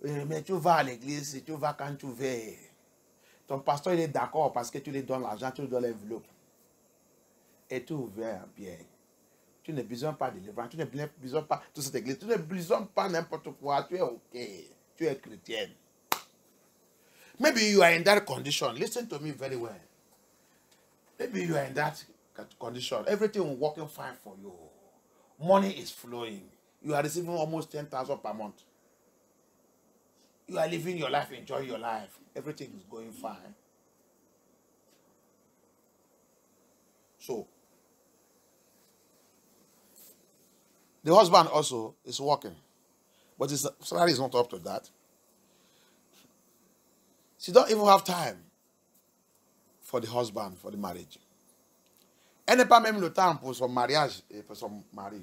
Mais tu vas à l'église, tu vas quand tu veux. Ton pasteur, il est d'accord parce que tu lui donnes l'argent, tu lui donnes l'enveloppe. Et tout va bien. Tu n'as besoin pas de délivrance, tu n'as besoin pas de cette église, tu n'as besoin pas n'importe quoi, tu es ok, tu es chrétienne. Maybe you are in that condition. Listen to me very well. Maybe you are in that condition. Everything is working fine for you. Money is flowing. You are receiving almost 10,000 per month. You are living your life, enjoying your life. Everything is going fine. So, the husband also is working. But his salary is not up to that. She don't even have time for the husband, for the marriage. Elle n'a pas même le temps pour son mariage et pour son mari.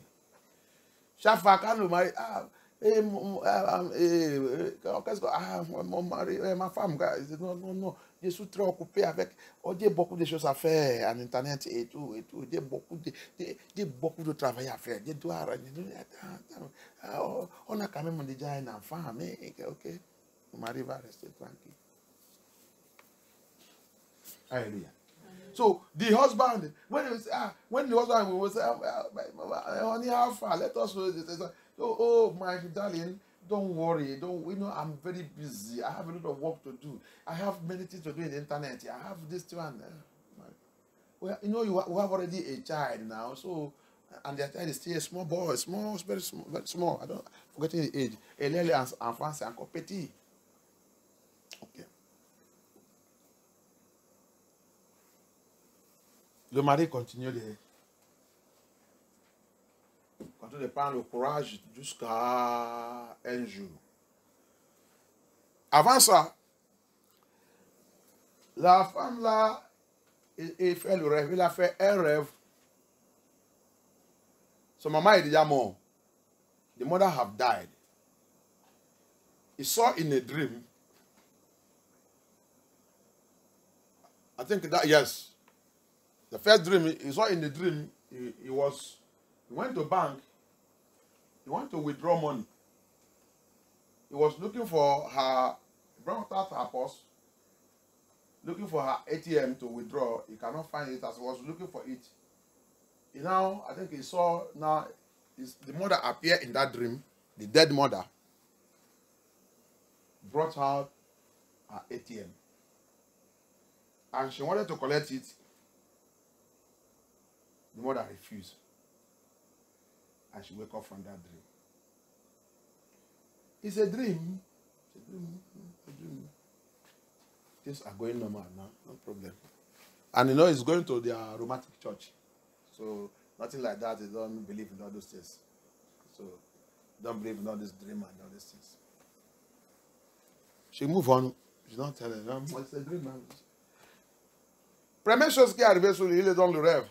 Chaque fois quand le mari, qu'est-ce que, mon mari, ma femme, non, je suis très occupé avec, j'ai beaucoup de choses à faire en internet et tout, j'ai beaucoup de travail à faire, je dois, on a quand même déjà un enfant, mais ok, le mari va rester tranquille. Hallelujah. So the husband, when the husband will say, honey, how far? Let us know this. Oh, my darling, don't worry. I'm very busy. I have a lot of work to do. I have many things to do in the internet. I have this one. Well, we have already a child now, so and the child is still a small boy, very small. I don't forgetting the age. Elle est enfant, c'est encore petit. Okay. Le mari continue de prendre le courage jusqu'à un jour. Avant ça, la femme là, il fait le rêve. Il a fait un rêve. Son maman est déjà mort. The mother have died. He saw in a dream. I think that, yes. The first dream, he saw in the dream, he went to bank, he went to withdraw money. He was looking for her, brought out her purse, looking for her ATM to withdraw. He cannot find it as he was looking for it. I think he saw the mother appear in that dream, the dead mother, brought out her ATM. And she wanted to collect it. The mother refused. And she woke up from that dream. It's a dream. It's a dream. Things are going normal now, no problem. And it's going to their romantic church. So nothing like that. They don't believe in all those things. So don't believe in all this dream and all these things. She move on. She don't tell them. It's a dream. Première chose qui est arrivée sur lui, il est dans le rêve.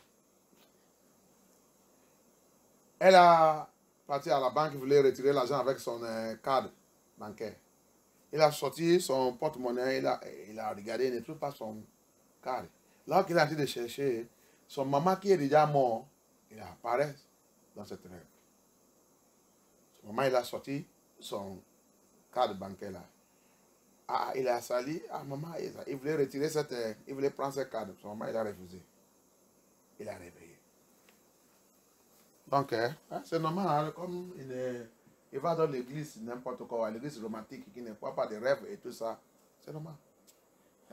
Elle a parti à la banque, il voulait retirer l'argent avec son carte bancaire. Il a sorti son porte-monnaie, il a regardé, il ne trouve pas son carte. Là qu'il a dit de chercher, son maman qui est déjà mort, il apparaît dans cette rêve. Son maman, il a sorti son carte bancaire là. Il a sali, maman, il voulait retirer il voulait prendre cette carte. Son maman, il a refusé. Il a réveillé. Donc, c'est normal, hein, comme il va dans l'église, n'importe quoi, l'église romantique qui ne voit pas de rêves et tout ça, c'est normal.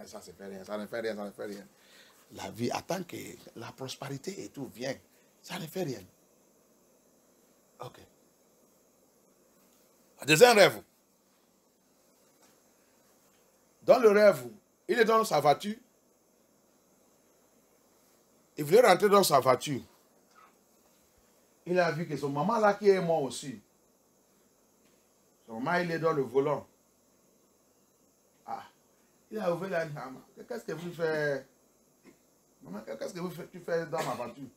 Et ça ne fait rien, ça ne fait rien, ça ne fait rien. La vie, attend que la prospérité et tout vienne, ça ne fait rien. Ok. Le deuxième rêve. Dans le rêve, il est dans sa voiture. Il voulait rentrer dans sa voiture. Il a vu que son maman là qui est mort aussi. Son maman, il est dans le volant. Il a ouvert la maman. Qu'est-ce que vous faites? Maman, qu'est-ce que tu fais dans ma voiture?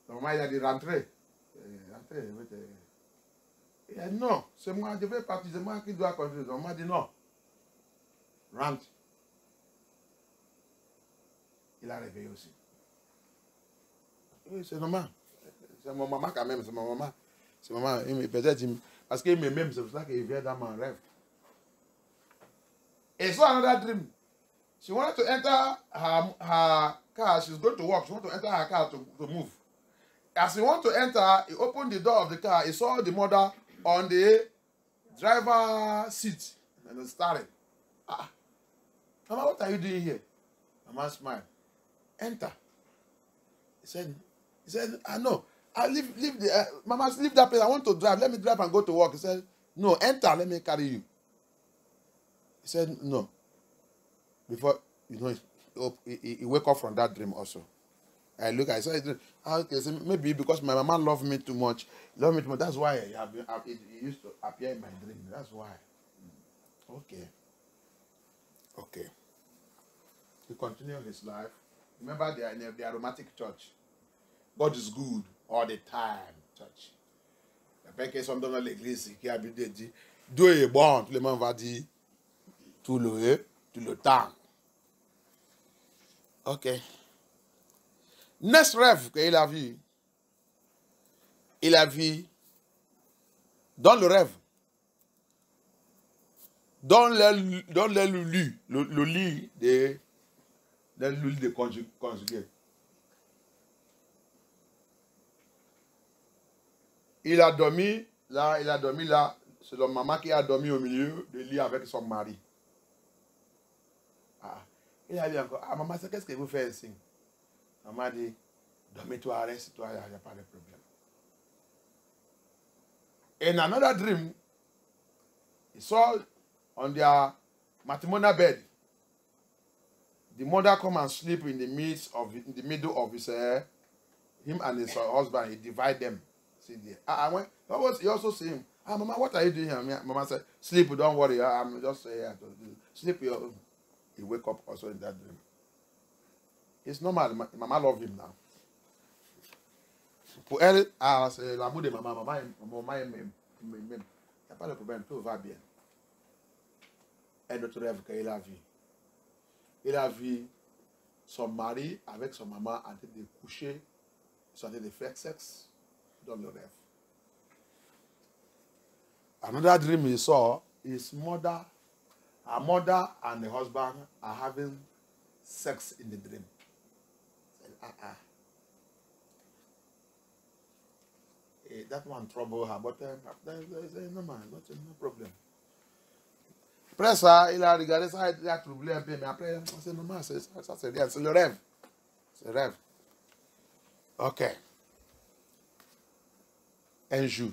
Son maman, il a dit rentrer. Rentrer, il a dit non, c'est moi, je vais partir, c'est moi qui dois conduire. Son maman a dit non. Rentre. Il a réveillé aussi. Oui, c'est normal. C'est mon maman quand même, c'est ma maman. C'est maman. Peut-être Parce que même, c'est pour ça qu'il vient dans mon rêve. Et so another dream. She wanted to enter her car. She's going to work. She wanted to enter her car to move. As he wanted to enter, he opened the door of the car. He saw the mother on the driver's seat. And he started. Mama, what are you doing here? Mama smiled. Enter. He said, I know. I leave the Mama, leave that place. I want to drive. Let me drive and go to work. He said, no, enter. Let me carry you. He said, no. Before, he wake up from that dream also. I look, I said, okay, so maybe because my mama loved me too much. That's why it used to appear in my dream. That's why. Okay. Okay. He continued his life. Remember, they are in the aromatic church. God is good all the time, church. Après qu'ils sont dans l'église, qui habite dit, Dieu est bon, tout le monde va dire, tout le temps. Ok. Next rêve qu'il a vu, il a vu, dans le rêve, dans le lit de conjugué. Il a dormi là, c'est la maman qui a dormi au milieu du lit avec son mari. Il a dit encore, maman, qu'est-ce que vous faites ici? Maman a dit, dormez-toi, reste-toi, il n'y a pas de problème. In another dream, he saw on their matrimonial bed, the mother come and sleep in the middle of his him and his husband. He divide them. See there. He also see him. Mama, what are you doing here? Mama said, sleep, don't worry. I'm just here to sleep. He wake up also in that dream. It's normal. Mama love him now. Pour elle, c'est l'amour de maman. Maman aime. Il n'y a pas de problème, tout va bien. Un autre rêve qu'il a vu. Il a vu son mari avec son maman en train de coucher, en train de faire sexe dans le rêve. Another dream he saw, his mother, her mother and the husband are having sex in the dream. That one trouble her, but no man, no problem. Après ça, il a regardé ça, il a troublé un peu, mais après, c'est normal, ça c'est rien, c'est le rêve. C'est le rêve. Ok. Un jour,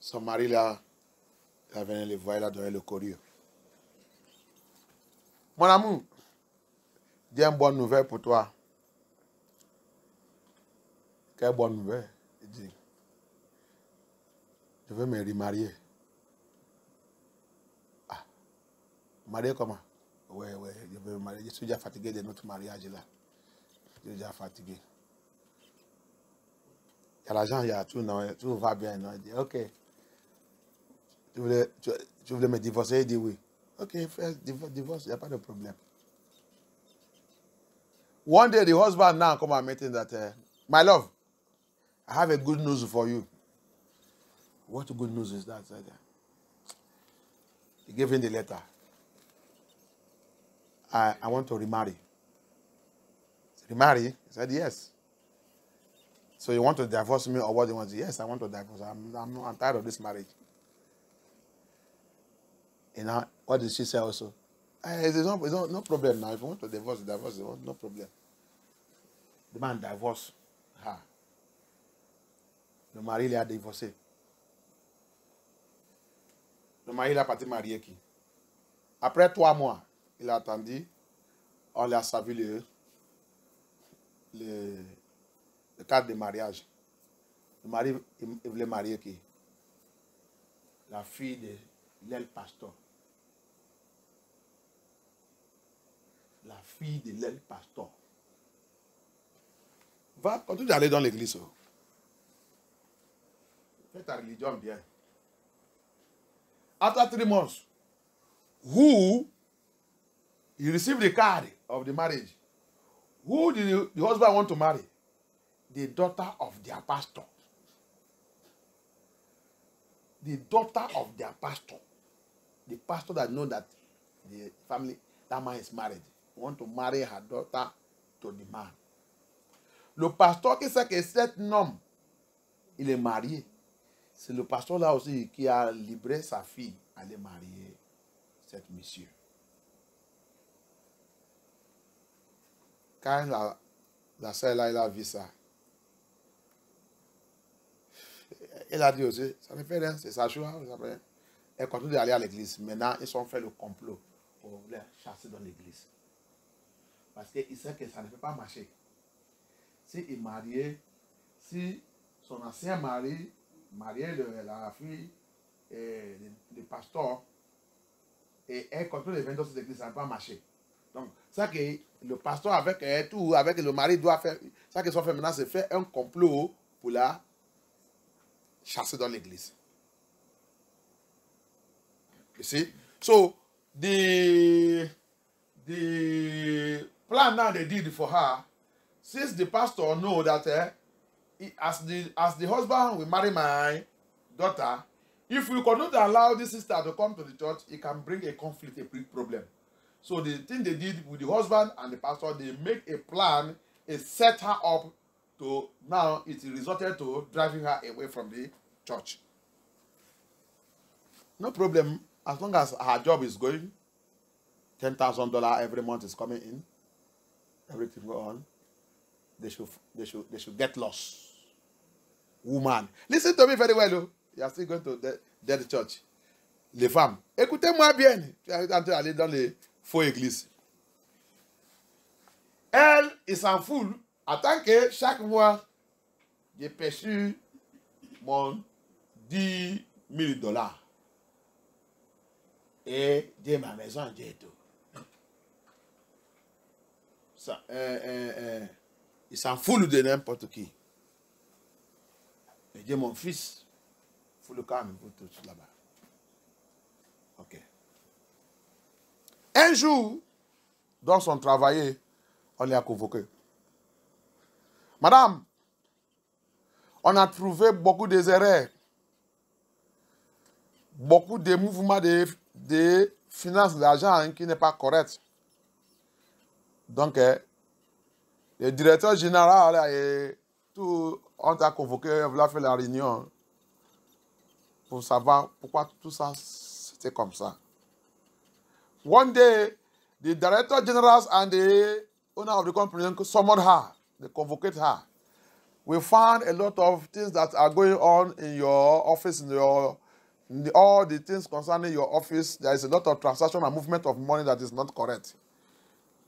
son mari là, il venu le voir, il a donné le courrier. Mon amour, j'ai une bonne nouvelle pour toi. Quelle bonne nouvelle? Il dit, je veux me remarier. Marié comment? Oui, je veux me marier. Je suis déjà fatigué de notre mariage là. Je suis déjà fatigué. Il y a l'argent, il y a tout, non, tout va bien. Non. Il dit, ok. Tu voulais me divorcer? Il dit oui. Ok, fais divorce, il n'y a pas de problème. One day the husband now come and meet him that, my love, I have a good news for you. What good news is that? He gave him the letter. I want to remarry. Remarry? He said, yes. So you want to divorce me or what do you want? Yes, I want to divorce. I'm tired of this marriage. You know, what did she say also? It's no problem now. If you want to divorce, no problem. The man divorced her. Le mari l'a divorcé. Le mari l'a parti marier qui? Après 3 mois, il a attendu, on lui a servi le cadre de mariage. Le mari, il voulait marier qui? La fille de l'aile pasteur. La fille de l'aile pasteur. Va, continue d'aller dans l'église. Fais ta religion bien. After 3 months, he received the card of the marriage. Who did the husband want to marry? The daughter of their pastor. the daughter of their pastor, the pastor that know that the family, that man is married, want to marry her daughter to the man. Le pasteur qui sait que cet homme, il est marié, c'est le pasteur là aussi qui a livré sa fille à aller marier cet monsieur. Quand la sœur là, elle a vu ça, elle a dit aussi, ça ne fait rien, c'est sa choix. Elle continue d'aller à l'église. Maintenant, ils ont fait le complot pour les chasser dans l'église. Parce qu'ils savent que ça ne peut pas marcher. Si il mariait, si son ancien mari mariait la fille et le pasteur, et elle continue les 22 églises, ça ne peut pas marcher. Donc, ça que le pasteur avec tout, avec le mari doit faire, ça qu'ils ont fait maintenant, c'est faire un complot pour la chasser dans l'église. You see? So, the plan now they did for her, since the pastor know that as the husband will marry my daughter, if we continue to allow this sister to come to the church, it can bring a conflict, a big problem. So the thing they did with the husband and the pastor, they make a plan, set her up to, now it resulted to driving her away from the church. No problem, as long as her job is going, $10,000 every month is coming in, everything go on, they should get lost. Woman, listen to me very well, oh. You are still going to the church. Les femmes, écoutez-moi bien. Tu es en train d'aller dans les faux églises. Elle, il s'en fout. En tant que chaque mois, j'ai perçu mon $10,000. Et j'ai ma maison, j'ai tout. Ça, il s'en fout de n'importe qui. Et j'ai mon fils. Il faut le calme, il faut tout là-bas. Ok. Un jour, dans son travail, on l'a convoqué. Madame, on a trouvé beaucoup d'erreurs, beaucoup de mouvements de finances d'argent qui n'est pas correct. Donc, le directeur général et tout, on t'a convoqué, on a fait la réunion pour savoir pourquoi tout ça c'était comme ça. One day, the director generals and the owner of the company summoned her. They convoced her. We found a lot of things that are going on in your office, all the things concerning your office. There is a lot of transaction and movement of money that is not correct.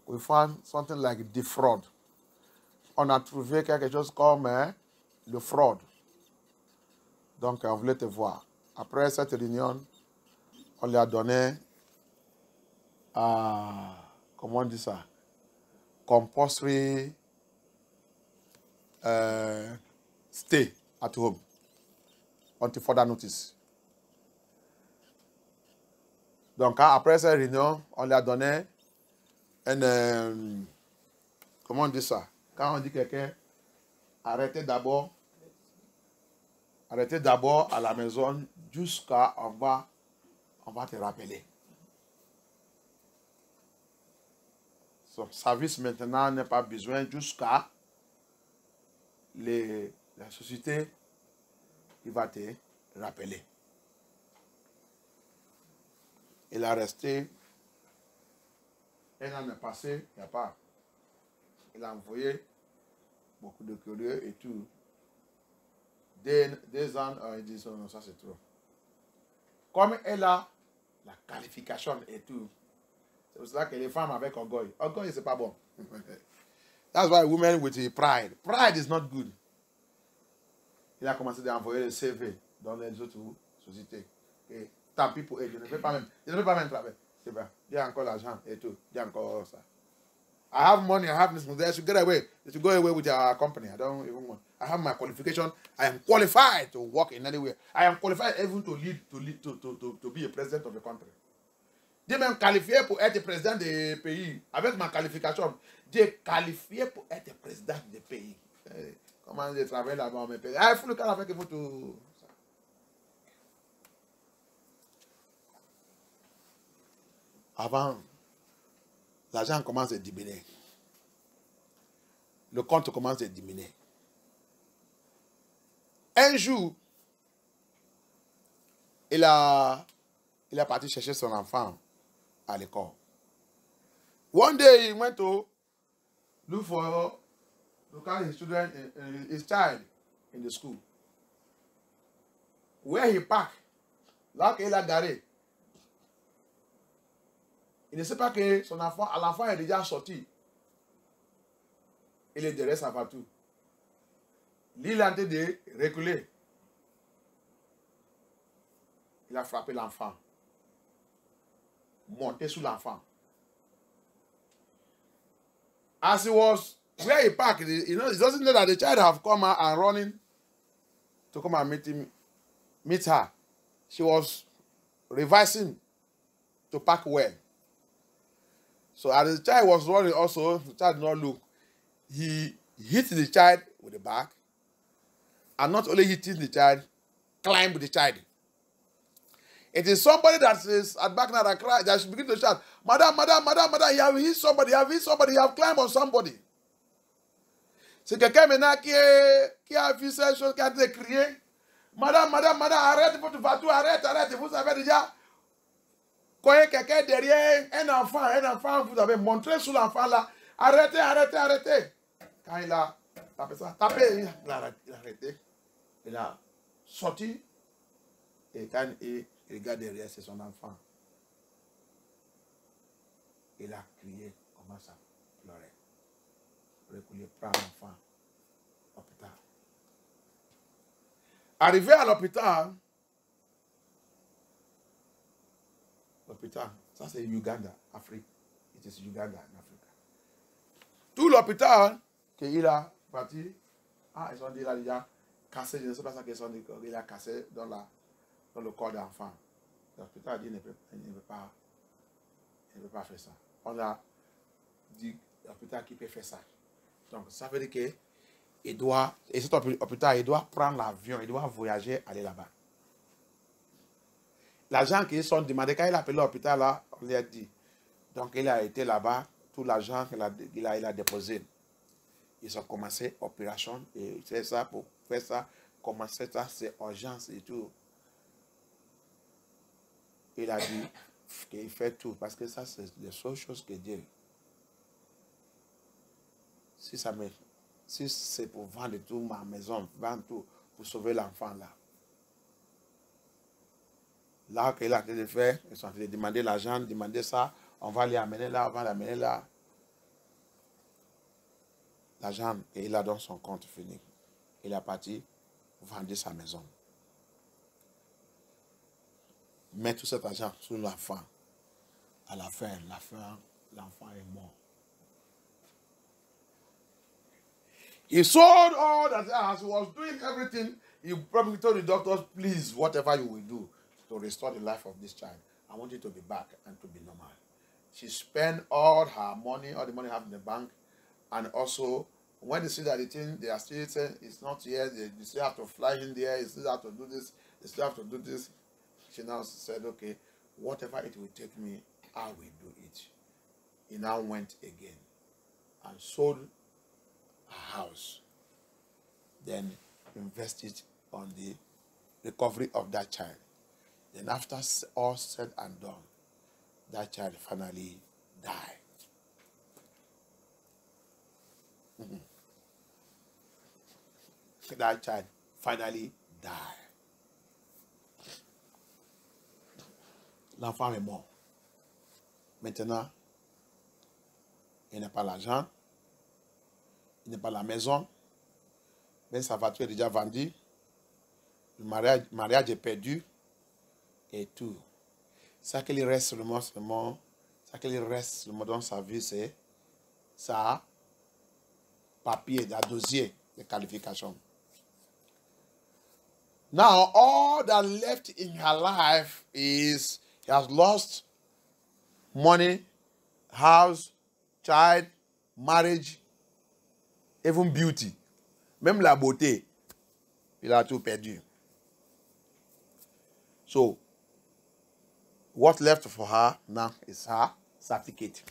We found something like defraud. On a trouvé quelque chose comme le fraud. Donc, on voulait te voir. Après cette réunion, on lui a donné, comment on dit ça? Compulsory stay at home until further notice. Donc, après cette réunion, on lui a donné comment on dit ça? Quand on dit quelqu'un, arrêtez d'abord à la maison jusqu'à on va te rappeler. Son service maintenant n'est pas besoin jusqu'à la société qui va te rappeler. Il a resté un an est passé, il n'y a pas. Il a envoyé beaucoup de curieux et tout. Des ans, ils disent non, ça c'est trop. Comme elle a la qualification et tout, c'est pour cela que les femmes avec orgueil. Orgueil, c'est pas bon. That's why women with pride. Pride is not good. Il a commencé à envoyer le CV dans les autres sociétés. Et tant pis pour eux, je ne vais pas même travailler. C'est bien. J'ai encore l'argent et tout. J'ai encore ça. I have money, I have this. They should get away. They should go away with your company. I don't even want. I have my qualification. I am qualified to work in anywhere. I am qualified even to be a president of the country. J'ai même qualifié pour être président des pays. Avec ma qualification, j'ai qualifié pour être président des pays. Comment je travaille là-bas, mes pays. Il faut le cas avec vous tout. avant, l'argent commence à diminuer. Le compte commence à diminuer. Un jour, il est parti chercher son enfant à l'école. One day he went to look for his child in the school. Where he parked, là qu'il a garé. Il ne sait pas que son enfant, l'enfant est déjà sorti. Il est derrière sa voiture. Lui, il est en train de reculer. Il a frappé l'enfant. Monté sur l'enfant. As he was where he parked, he doesn't know that the child have come out and running to come and meet her. She was reversing to park well. So as the child was running also, the child did not look. He hit the child with the back. And not only hitting the child, climbed the child. It is somebody that is at back now that cry, that should begin to shout, Madam, madam, madam, madam, you have hit somebody, you have hit somebody, you have climbed on somebody. C'est quelqu'un maintenant qui a vu ces choses, qui a été crié. Madame, madame, madame, arrête votre voiture, arrête, arrête. Vous avez déjà, quand il y a quelqu'un derrière, un enfant, vous avez montré sur l'enfant là, arrêtez, arrêtez, arrêtez. Quand il a tapé ça, tapé, il a arrêté. Il a sorti. Et quand il regarde derrière, c'est son enfant. Il a crié, commence à pleurer. Reculer, prendre l'enfant. L'hôpital. Arrivé à l'hôpital, ça c'est Uganda, Afrique. It is Uganda en Afrique. Tout l'hôpital qu'il a parti, ils ont dit, il a déjà cassé, je ne sais pas ça qu'ils ont dit, il a cassé dans le corps d'enfant. L'hôpital a dit, il ne peut pas faire ça. On a dit, l'hôpital qui peut faire ça. Donc, ça veut dire que il doit, et cet hôpital, il doit prendre l'avion, il doit voyager, aller là-bas. L'argent qu'ils sont demandé, quand il a appelé l'hôpital, là, on lui a dit. Donc, il a été là-bas, tout l'argent qu'il a déposé. Ils ont commencé l'opération, et c'est ça, pour faire ça, commencer ça, c'est urgence et tout. Il a dit qu'il fait tout, parce que ça, c'est les seules choses que Dieu. Si c'est pour vendre tout ma maison, vendre tout, pour sauver l'enfant là. Là, qu'il a en train de faire, ils sont en train de demander l'argent, demander ça, on va l'amener là, on va l'amener là. L'argent, et il a dans son compte fini. Il a parti vendre sa maison. Mettre tout cet argent sur l'enfant. À la fin, l'enfant est mort. He sold all that as he was doing everything. He probably told the doctors, please, whatever you will do to restore the life of this child, I want you to be back and to be normal. She spent all her money, all the money I have in the bank, and also when they see that the thing, they are still saying it's not here, they still have to fly in there, they still have to do this, they still have to do this. She now said, okay, whatever it will take me, I will do it. He now went again and sold her house. Then invested on the recovery of that child. Then after all said and done, that child finally died. That child finally died. L'enfant est mort. Maintenant, il n'a pas l'argent, il n'a pas la maison, mais sa voiture est déjà vendue, le mariage est perdu, et tout. Ça qu'il reste seulement dans sa vie, c'est ça, papier, la dossier de qualification. Now, all that left in her life is she has lost money, house, child, marriage, even beauty. Même la beauté, il a tout perdu. So, What left for her now is her certificate.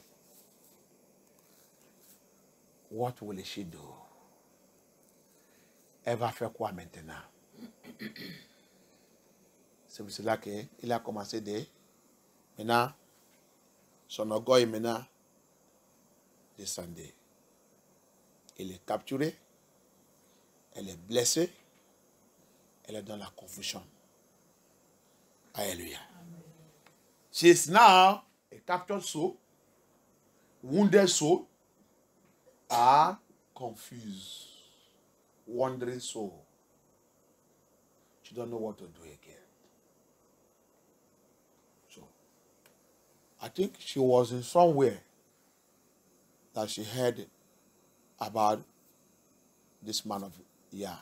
What will she do? Elle va faire quoi maintenant? C'est pour cela qu'il a commencé de... Maintenant, son orgueil maintenant descendait. Il est capturé, elle est blessée, elle est dans la confusion. Hallelujah. She is now a captured soul, wounded soul, and confused, wandering soul. She don't know what to do again. So, I think she was in somewhere that she heard about this man of Yah.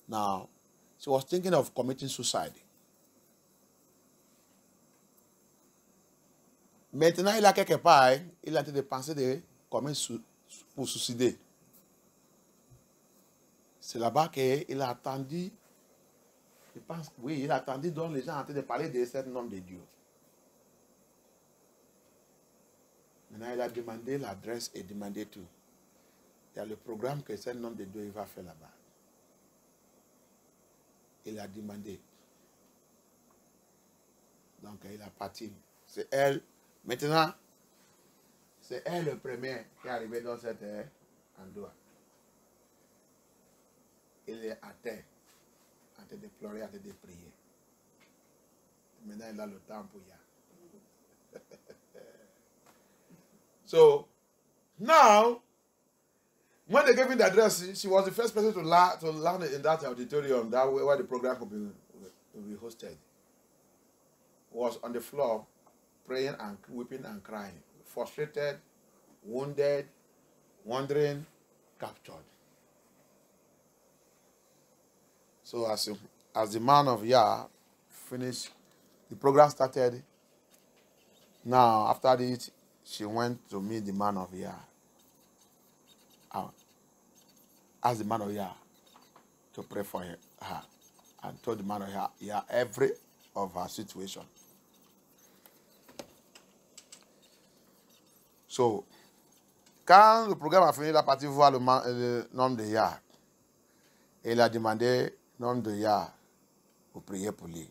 Now, she was thinking of committing suicide. Maintenant, il a quelque part, il a été de penser de commettre pour suicider. C'est là-bas qu'il a attendu, je pense, oui, il a attendu donc les gens en train de parler de ce nom de Dieu. Maintenant, il a demandé l'adresse et demandé tout. Il y a le programme que ce nom de Dieu il va faire là-bas. Il a demandé. Donc, il a parti. C'est elle. Maintenant, c'est elle le premier qui est arrivé dans cet endroit. Il est à terre, en train de pleurer, en train de prier. Maintenant, il a le temps pour y aller. So, now, when they gave me the address, she was the first person to land in that auditorium, that where the program will be hosted. Was on the floor, praying and weeping and crying, frustrated, wounded, wandering, captured. So as the man of Yah finished, the program started. Now, after it, she went to meet the man of Yah. Asked the man of Yah to pray for her and told the man of Yah every of her situation. So, quand le programme a fini, il a parti voir l'homme de Yah. Et il a demandé l'homme de Yah pour prier pour lui.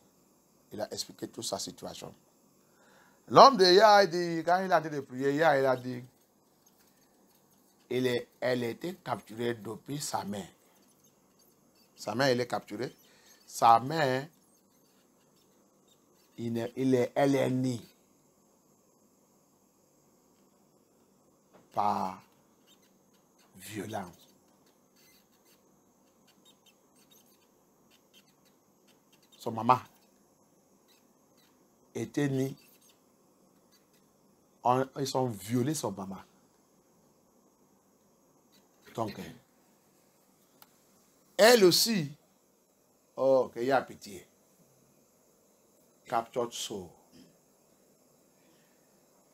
Il a expliqué toute sa situation. L'homme de Yah a dit, quand il a dit de prier, Yah, il a dit, elle était capturée depuis sa main. Sa main, elle est capturée. Sa main, elle est née par violence. Son maman était née. Ils ont violé son maman. Donc, elle aussi, oh, qu'il y a pitié. Captured soul.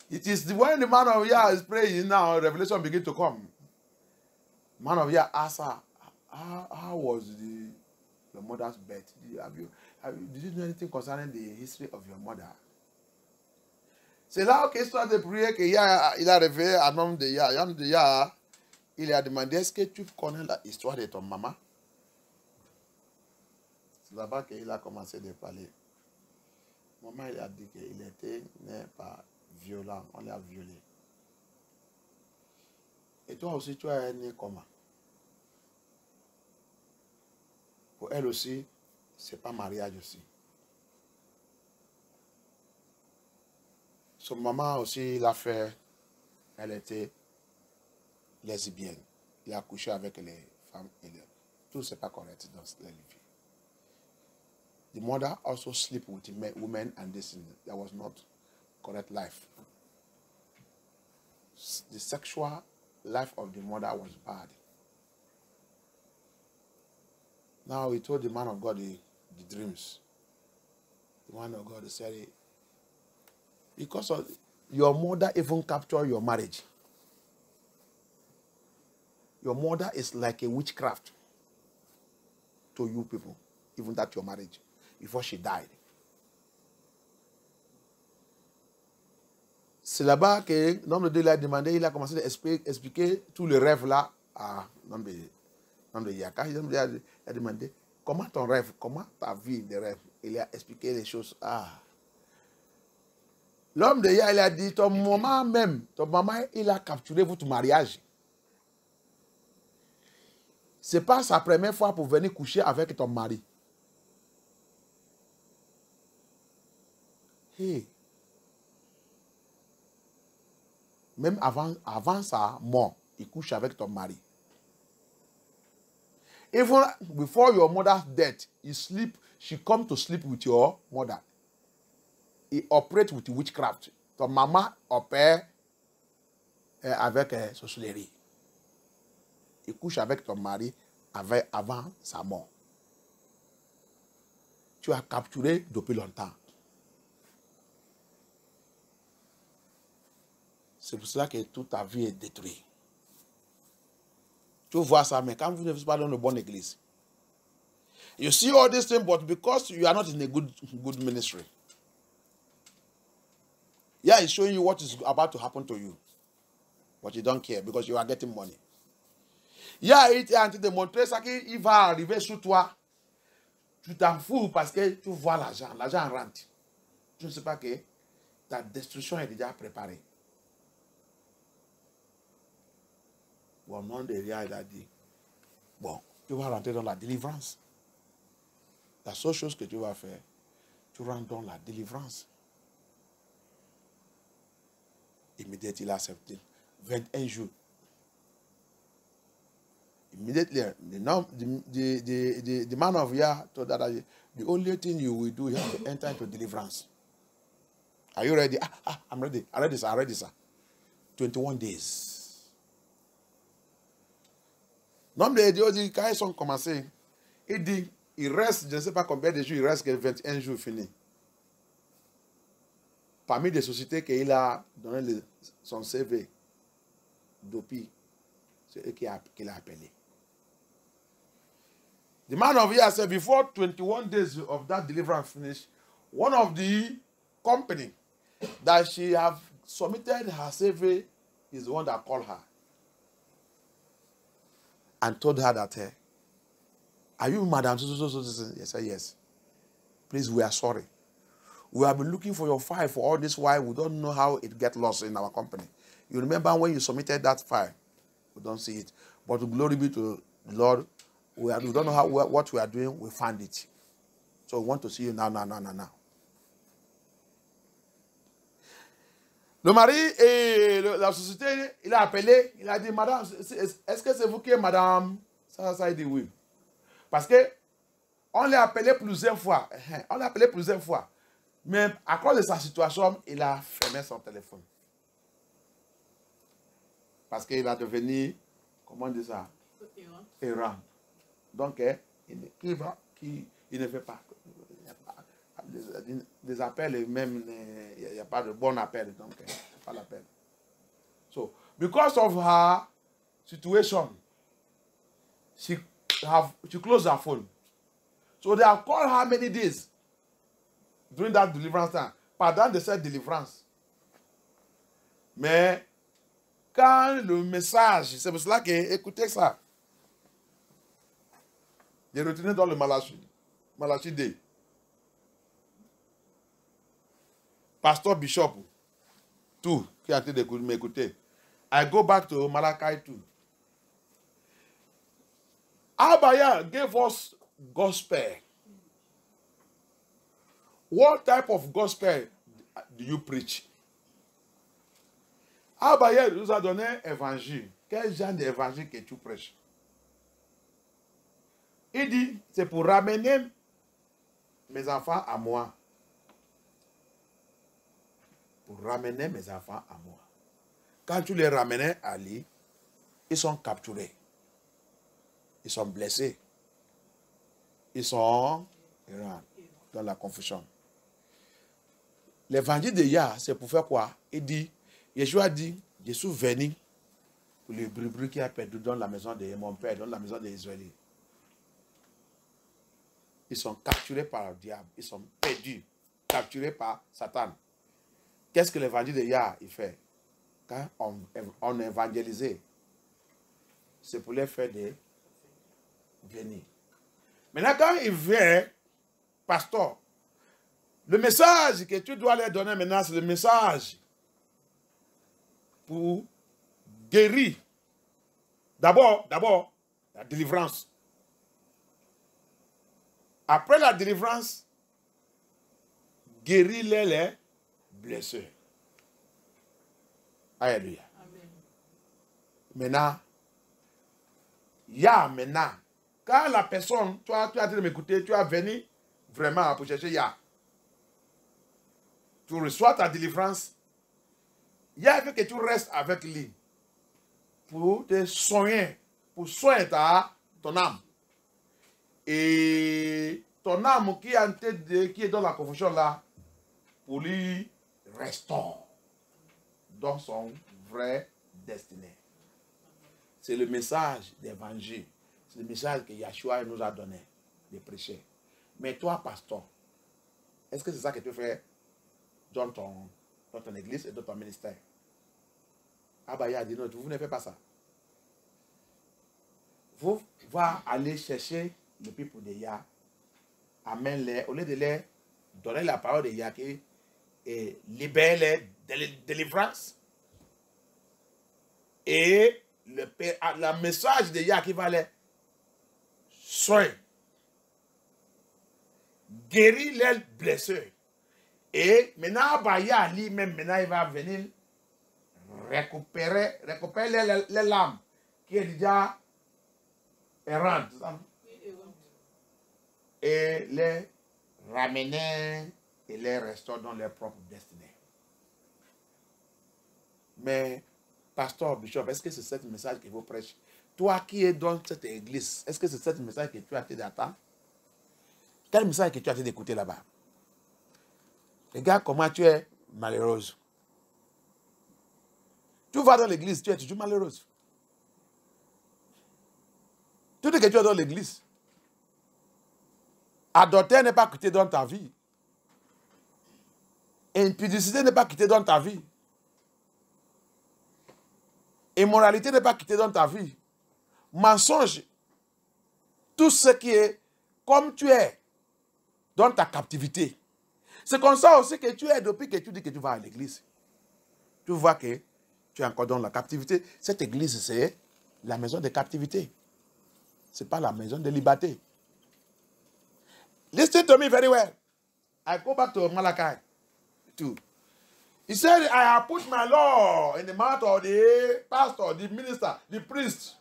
It is when the man of Yah is praying now, revelation begins to come. Man of Yah asked her, how was your mother's birth? Did you know anything concerning the history of your mother? C'est là qu'histoire de prière qu'il a révélé à l'homme de Yah. L'homme de Yah, il a demandé, est-ce que tu connais l'histoire de ton maman? C'est là-bas qu'il a commencé de parler. Maman, il a dit qu'il était né par violent, on l'a violé. Et toi aussi, tu es né comment? Pour elle aussi, c'est pas mariage aussi. Son maman aussi, il a fait, elle était lesbienne. Il a couché avec les femmes. Tout c'est pas correct dans la vie. The mother also sleep with women and this. That was not correct life. The sexual life of the mother was bad. Now he told the man of God the dreams. The man of God said, because of your mother even captured your marriage. Your mother is like a witchcraft to you people, even that your marriage, before she died. C'est là-bas que l'homme de Dieu l'a demandé, il a commencé à expliquer tous les rêves là à l'homme de Yaka. Il a demandé, comment ton rêve, comment ta vie de rêve? Il a expliqué les choses. L'homme de Yaka, il a dit, ton maman, il a capturé votre mariage. Ce n'est pas sa première fois pour venir coucher avec ton mari. Hey. Même avant sa mort, il couche avec ton mari. Even before your mother's death, she come to sleep with your mother. He operates with witchcraft. Ton maman opère avec sorcellerie. Il couche avec ton mari avant sa mort. Tu as capturé depuis longtemps. C'est pour cela que toute ta vie est détruite. Tu vois ça, mais quand vous ne êtes pas dans une bonne église, you see all these things, but because you are not in a good ministry, yeah, it's showing you what is about to happen to you, but you don't care because you are getting money. Yeah, il est en train de montrer ça qu'il va arriver sur toi. Tu t'en fous parce que tu vois l'argent. L'argent rentre. Tu ne sais pas que ta destruction est déjà préparée. Au nom de rien, il a dit, bon, tu vas rentrer dans la délivrance. La seule chose que tu vas faire, tu rentres dans la délivrance. Immédiatement, il a accepté. 21 jours. Immediately, the man of Yah told that the only thing you will do is to enter into deliverance. Are you ready? I'm ready. I'm ready, sir. 21 days. L'homme de Dieu dit, quand ils ont commencé, il dit, il reste, je ne sais pas combien de jours, il reste que 21 jours finis. Parmi les sociétés qu'il a donné son CV, Dopi, c'est eux qu'il a appelé. The man of Yah said, before 21 days of that deliverance finished, one of the company that she have submitted her CV is the one that called her and told her that, are you Madam? Yes, said, yes. Please, we are sorry. We have been looking for your file for all this while. We don't know how it get lost in our company. You remember when you submitted that file? We don't see it. But glory be to the Lord. We don't know what we are doing. We found it. So we want to see you now. Le mari et la société, il a appelé, il a dit, madame, est-ce que c'est vous qui êtes madame? Ça, il dit oui. Parce que on l'a appelé plusieurs fois. Mais à cause de sa situation, il a fermé son téléphone. Parce qu'il a devenu, comment on dit ça? Errant. Donc, il ne fait pas. Des appels, même, il n'y a pas de bon appel. Donc, il n'y a pas d'appel. So, because of her situation, she closed her phone. So, they have called her many days during that deliverance time. Pendant de cette délivrance. Mais, quand le message, c'est pour cela que, écoutez ça. J'ai retourné dans le Malachi Day. Pasteur Bishop, tout, qui a été de m'écouter. I go back to Malachi 2. Abaya gave us gospel. What type of gospel do you preach? Abaya nous a donné un évangile. Quel genre d'évangile que tu prêches? Il dit, c'est pour ramener mes enfants à moi. Pour ramener mes enfants à moi. Quand tu les ramenais à lui, ils sont capturés. Ils sont blessés. Ils sont dans la confusion. L'évangile de Yah, c'est pour faire quoi? Il dit, Yeshua dit, je suis venu pour les brebis qui a perdu dans la maison de mon père, dans la maison des Israélites. Ils sont capturés par le diable. Ils sont perdus, capturés par Satan. Qu'est-ce que l'évangile de Yah il fait? Quand on évangélisait, c'est pour les faire de venir. Maintenant, quand il vient, pasteur, le message que tu dois leur donner maintenant, c'est le message pour guérir. D'abord, la délivrance. Après la délivrance, guérir les blessures. Alléluia. Amen. Maintenant, il y a maintenant, quand la personne, tu as dit de m'écouter, tu as venu vraiment pour chercher Yah. Tu reçois ta délivrance. Yah veut que tu restes avec lui pour te soigner, pour soigner ton âme. Et ton âme qui est dans la confusion là, pour lui restaure dans son vrai destinée. C'est le message d'évangile. C'est le message que Yeshua nous a donné de prêcher. Mais toi, pasteur, est-ce que c'est ça que tu fais dans ton église et dans ton ministère? Ah bah, il a dit non, vous ne faites pas ça. Vous va aller chercher le peuple de Yah, amène-les, au lieu de leur donner la parole de Yah et libérer les délivrances. Et le message de Yah qui va les soigner, guérir les blessures. Et maintenant, Yah lui-même, maintenant, il va venir récupérer les lames qui est déjà errantes. Et les ramener et les restaurer dans leur propre destinée. Mais, pasteur, bishop, est-ce que c'est ce message que vous prêchez? Toi qui es dans cette église, est-ce que c'est ce message que tu as été d'attendre? Quel message que tu as été d'écouter là-bas? Regarde comment tu es malheureuse. Tu vas dans l'église, tu es toujours malheureuse. Tout ce que tu es dans l'église, adultère n'est pas quitté dans ta vie. Impudicité n'est pas quittée dans ta vie. Immoralité n'est pas quittée dans ta vie. Mensonge, tout ce qui est comme tu es dans ta captivité. C'est comme ça aussi que tu es depuis que tu dis que tu vas à l'église. Tu vois que tu es encore dans la captivité. Cette église, c'est la maison de captivité. Ce n'est pas la maison de liberté. Listen to me very well. I go back to Malachi 2. He said, I have put my law in the mouth of the pastor, the minister, the priest,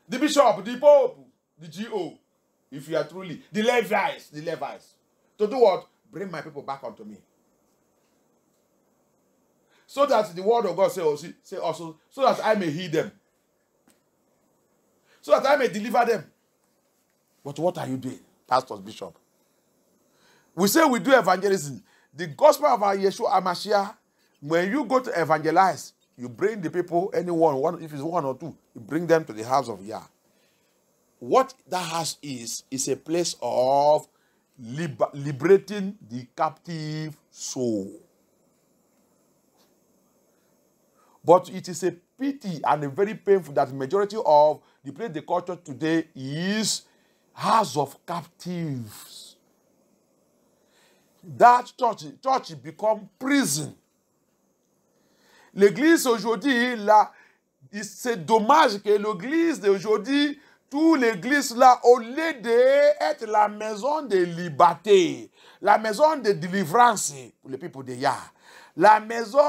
the bishop, the pope, the GO, if you are truly, the Levites. To do what? Bring my people back unto me. So that the word of God say also, so that I may heal them. So that I may deliver them. But what are you doing, pastors, bishop? We say we do evangelism. The gospel of our Yeshua HaMashiach, when you go to evangelize, you bring the people, anyone, if it's one or two, you bring them to the house of Yah. What that house is a place of liberating the captive soul. But it is a pity and a very painful that the majority of the place the culture today is house of captives. That church become prison. L'église aujourd'hui, là, c'est dommage que l'église d'aujourd'hui, toute l'église là, au lieu d'être la maison de liberté, la maison de délivrance pour les peuples de Yah, la maison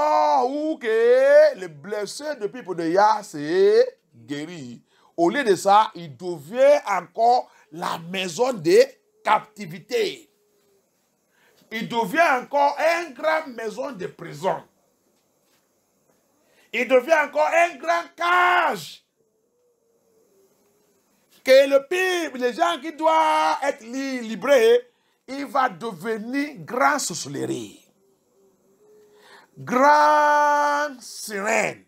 où que les blessés de people de Yah c'est guéri. Au lieu de ça, il devient encore la maison de captivité. Il devient encore une grande maison de prison. Il devient encore un grand cage. Que le peuple, les gens qui doivent être libérés, il va devenir grand sorcellerie. Grand sirène.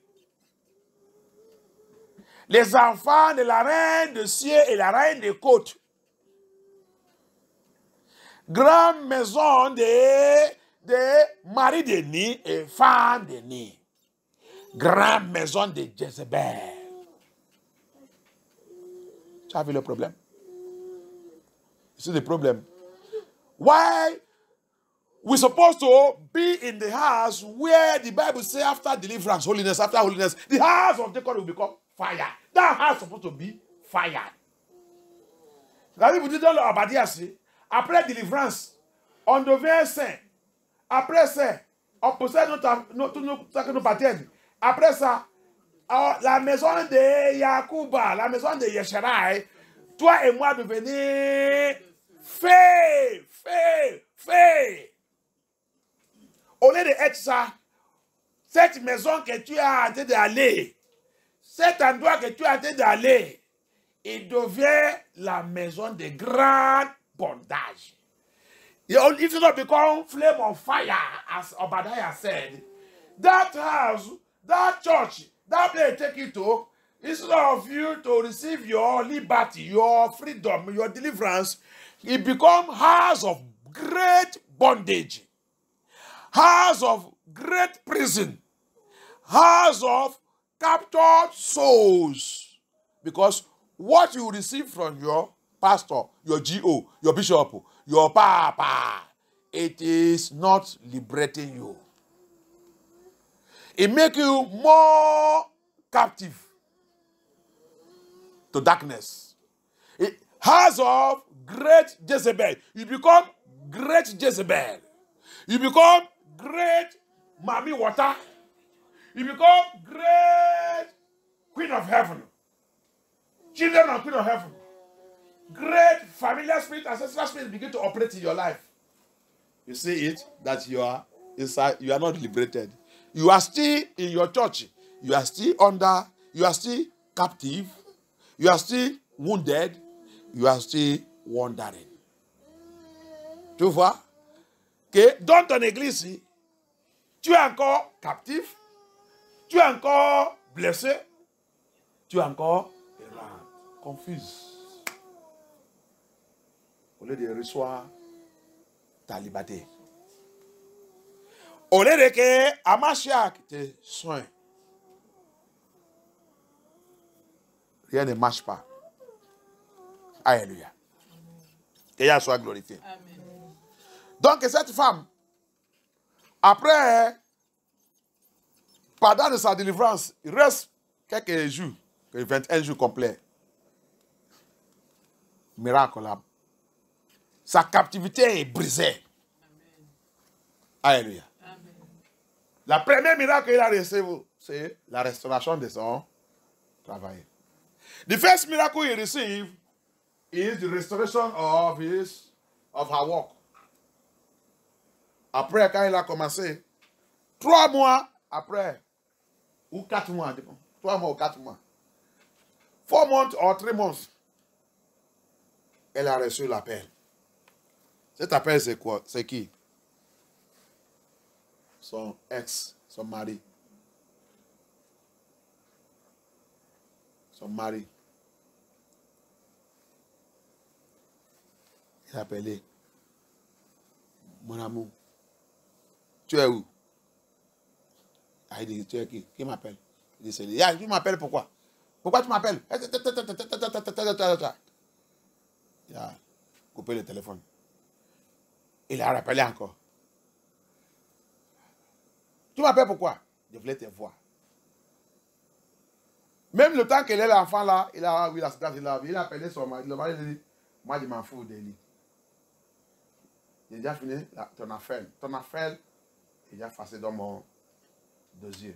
Les enfants de la reine de cieux et la reine des côtes. Grande maison de de mari de Ni et femme de Ni. Grande maison de Jézabel. Tu as vu le problème? C'est le problème. Why we're supposed to be in the house where the Bible says after deliverance, holiness, after holiness, the house of Jacob will become fire. That house is supposed to be fire. La Bible dit dans l'Obadiah, après délivrance, on devient saint. Après ça, on possède tout ce que nous appartiennent. Après ça, la maison de Yacouba, la maison de Yesharai, toi et moi devenir fait. Au lieu d'être ça, cette maison que tu as en train d'aller, cet endroit que tu as en train d'aller, il devient la maison de grand bondage. It will not become flame of fire, as Obadiah said. That house, that church, that place take you to, instead of you to receive your liberty, your freedom, your deliverance, it becomes house of great bondage, house of great prison, house of captured souls. Because what you receive from your pastor, your GO, your bishop, your papa, it is not liberating you. It makes you more captive to darkness. It has of great Jezebel. You become great Jezebel. You become great Mommy Water. You become great Queen of Heaven. Children of Queen of Heaven. Great familiar spirit, ancestral spirit begin to operate in your life. You see it, that you are inside, you are not liberated. You are still in your church. You are still under, you are still captive. You are still wounded. You are still wandering. Tu vois que dans ton église, tu es encore captif, tu es encore blessé, tu es encore errant, confus. Au lieu de recevoir ta liberté. Au lieu de que Amachiak te soigne. Rien ne marche pas. Alléluia. Que Yahweh soit glorifié. Amen. Donc cette femme, après, pendant de sa délivrance, il reste quelques jours, 21 jours complets. Miracle là. Sa captivité est brisée. Amen. Alléluia. Amen. La première miracle qu'il a reçu, c'est la restauration de son travail. The first miracle he received is the restoration of her work. Après, quand il a commencé, 3 mois après, ou 4 mois, 3 mois ou 4 mois, 4 months or 3 months, elle a reçu l'appel. Cet appel, c'est quoi? C'est qui? Son ex, son mari. Son mari. Il a appelé. Mon amour. Tu es où? Ah, il dit, tu es qui? Qui m'appelle? Il dit, c'est lui. Ah, tu m'appelles pourquoi? Pourquoi tu m'appelles? Il a coupé le téléphone. Il a rappelé encore. Tu m'appelles pourquoi? Je voulais te voir. Même le temps qu'elle est l'enfant là, il a vu la situation, il a appelé son mari. Le mari lui dit, moi je m'en fous de lui. J'ai déjà fini ton affaire. Ton affaire est déjà effacée dans mon dossier.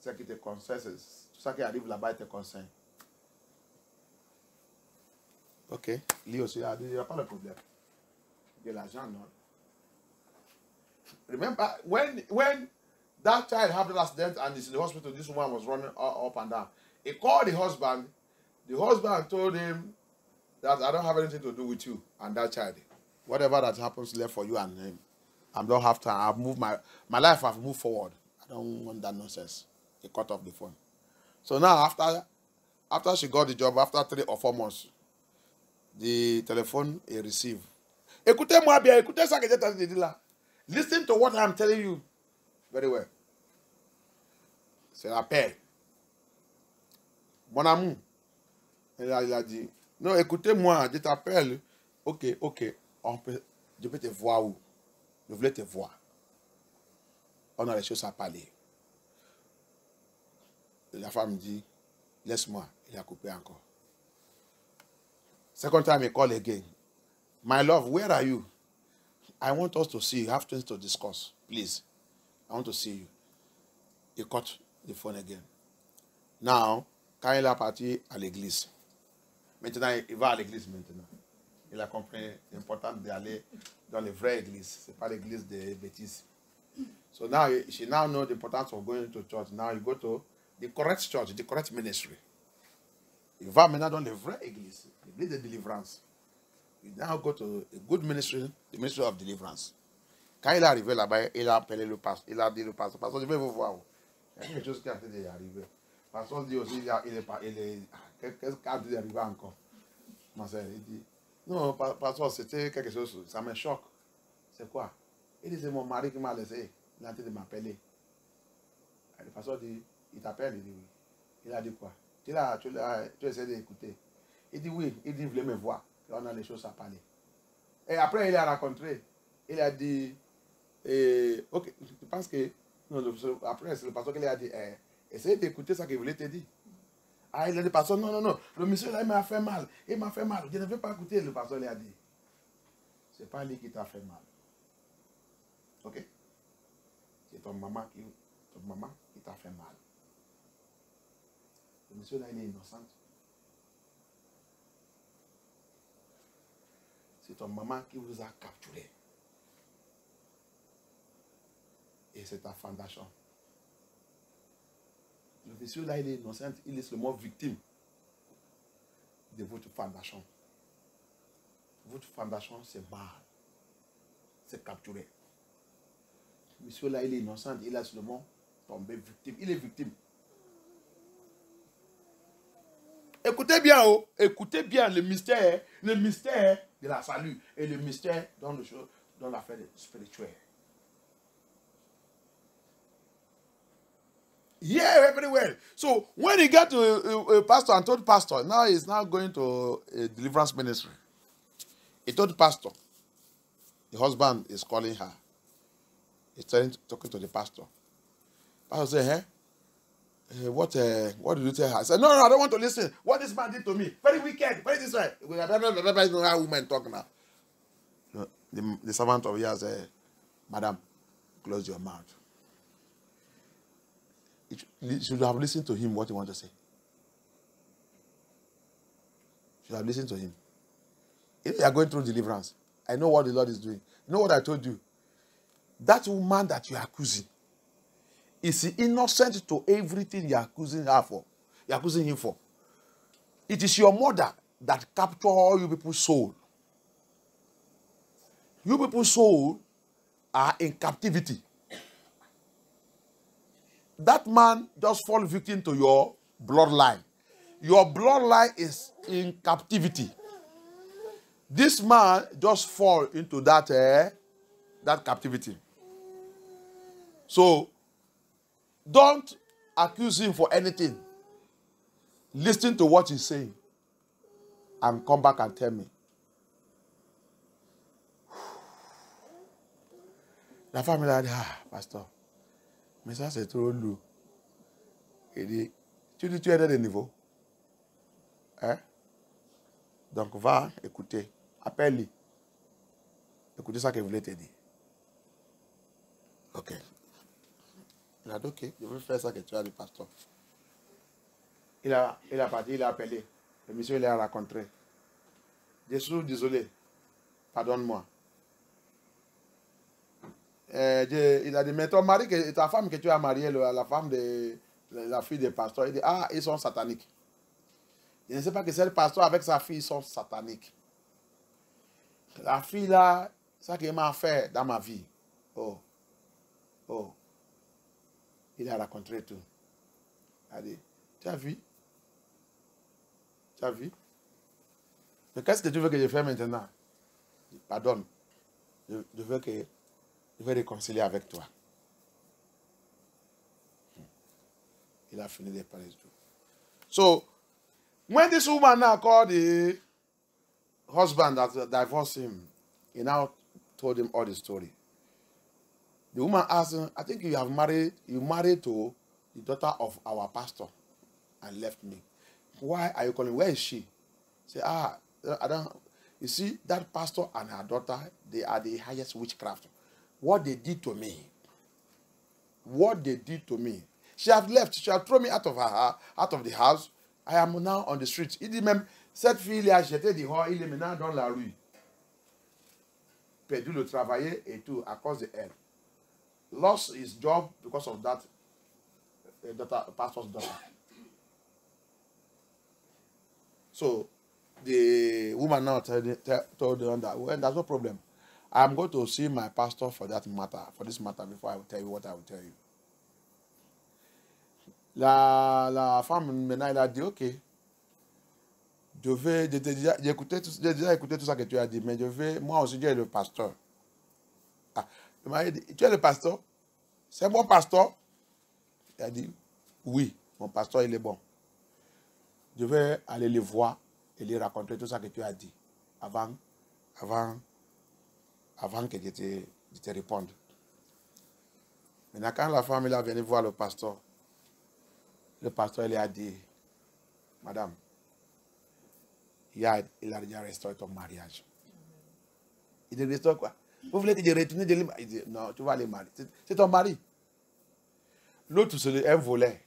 Ce qui te concerne, tout ça qui arrive là-bas, il te concerne. Ok. Lui aussi, il n'y a pas de problème. De l'argent, non. Remember, when that child had an accident and is in the hospital, this woman was running up and down. He called the husband. The husband told him that I don't have anything to do with you and that child. Whatever that happens left for you and him. I don't have time. I've moved my life. I've moved forward. I don't want that nonsense. He cut off the phone. So now after she got the job, after 3 or 4 months, the telephone he received. Écoutez-moi bien, écoutez ça que j'ai en train de dire là. Listen to what I'm telling you. Very well. C'est la paix. Mon amour. Il a dit, non, écoutez-moi, je t'appelle. Ok, je peux te voir où? Je voulais te voir. On a les choses à parler. La femme dit, laisse-moi. Il a coupé encore. Second time he called again. My love, where are you? I want us to see you. I have things to discuss. Please. I want to see you. He cut the phone again. Now, quand il est parti à l'église, maintenant, il va à l'église maintenant. Il a compris l'importance d'aller dans les vraies églises. Ce n'est pas l'église des bêtises. So now, she now knows the importance of going to church. Now you go to the correct church, the correct ministry. Il va maintenant dans les vraies églises, l'église de délivrance. You now go to a good ministry, the ministry of deliverance. Quand il est arrivé là-bas, il a appelé le pasteur. Il a dit le pasteur, pasteur, je vais vous voir. Il y a quelque chose qui a fait d'arriver. Le pasteur dit aussi, qu'est-ce qui a dû arriver encore? Ma soeur, il dit, non, pasteur, c'était quelque chose, ça me choque. C'est quoi? Il dit, c'est mon mari qui m'a laissé. Il a tenté de m'appeler. Le pasteur dit, il t'appelle, il dit oui. Il a dit quoi? Tu essaies d'écouter. Il dit oui, il dit, il voulait me voir. Là, on a les choses à parler. Et après, il a rencontré. Il a dit, ok, je pense que, non, après, c'est le pasteur qui lui a dit, essayez d'écouter ça qu'il voulait te dire. Ah, il a dit, pasteur, non, le monsieur là, il m'a fait mal. Il m'a fait mal. Je ne veux pas écouter, le pasteur lui a dit. C'est pas lui qui t'a fait mal. Ok? C'est ton maman qui t'a fait mal. Le monsieur là, il est innocent. C'est ton maman qui vous a capturé. Et c'est ta fondation. Le monsieur là, il est innocent. Il est seulement victime de votre fondation. Votre fondation, c'est mal. C'est capturé. Monsieur là, il est innocent. Il a seulement tombé victime. Il est victime. Écoutez bien, oh, écoutez bien le mystère de la salut et le mystère dans l'affaire spirituelle. Yeah, very well. So when he got to a pastor and told pastor, now he's now going to a deliverance ministry. He told the pastor, the husband is calling her. He's talking to the pastor. Pastor said, what did you tell her? I said, no, I don't want to listen. What this man did to me. Very wicked. Very this way. We are how women talk now. The servant of yours said, Madam, close your mouth. You should have listened to him what he wanted to say. You should have listened to him. If you are going through deliverance, I know what the Lord is doing. You know what I told you? That woman that you are accusing is innocent to everything you are accusing her for. You are accusing him for. It is your mother that captured all you people's soul. You people's soul are in captivity. That man just fall victim to your bloodline. Your bloodline is in captivity. This man just fall into that captivity. So, don't accuse him for anything. Listen to what he's saying and come back and tell me. La femme a dit, pasteur, mais ça c'est trop lourd. Il dit, tu es dans des niveaux. Hein? Donc va écouter. Appelle-lui. Écoutez ça qu'il voulait te dire. Ok. Il a dit, ok, je veux faire ça que tu as dit, pasteur. Il a parti, il a appelé. Le monsieur, il a rencontré. Je suis désolé. Pardonne-moi. Il a dit, mais ton mari, ta femme que tu as mariée, la femme de la fille des pasteurs, il dit, ils sont sataniques. Je ne sais pas que c'est le pasteur avec sa fille, ils sont sataniques. La fille là, ça qu'elle m'a fait dans ma vie. Oh. Il a rencontré tout. Il a dit, tu as vu? Tu as vu? Mais qu'est-ce que tu veux que je fasse maintenant? Pardonne. je veux que je vais réconcilier avec toi. Il a fini de parler tout. So, when this woman now called the husband that divorced him, he now told him all the story. The woman asked him, I think you married to the daughter of our pastor and left me. Why are you calling? Where is she? Say, I don't. You see, that pastor and her daughter, they are the highest witchcraft. What they did to me. What they did to me. She have left. She have thrown me out of the house. I am now on the street. Il dit même, cette fille a jeté dehors, il est maintenant dans la rue. Perdu le travailler et tout à cause de elle. Lost his job because of that pastor's daughter. So the woman now told them that, well, there's no problem. I'm going to see my pastor for this matter, before I will tell you what I will tell you. La femme, maintenant, elle a dit, ok, j'ai déjà écouté tout ça que tu as dit, mais moi aussi, Dieu est le pasteur. Ah, le mari dit, tu es le pasteur? C'est mon pasteur? Elle a dit, oui, mon pasteur, il est bon. Je vais aller le voir et lui raconter tout ça que tu as dit avant que je te réponde. Maintenant, quand la femme est venue voir le pasteur lui a dit, madame, il a déjà restauré ton mariage. Il dit, restaure quoi? Vous voulez que je retourne de l'île? Il dit, non, tu vas aller marier. C'est ton mari. L'autre, c'est un volet.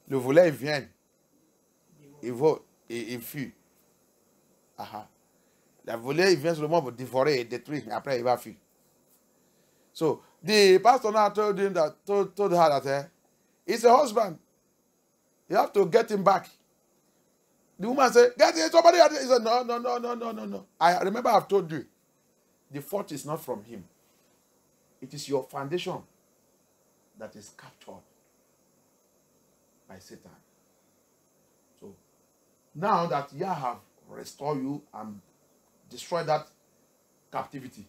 Le volet, il vient. Il fuit. Le volet, il vient seulement pour dévorer et détruire, mais après, il va fuir. So, the pastor now told her that he's a husband. You have to get him back. The woman said, get him, somebody. He said, no. I remember I've told you, the fault is not from him. It is your foundation that is captured by Satan. So, now that Yah have restored you and destroyed that captivity,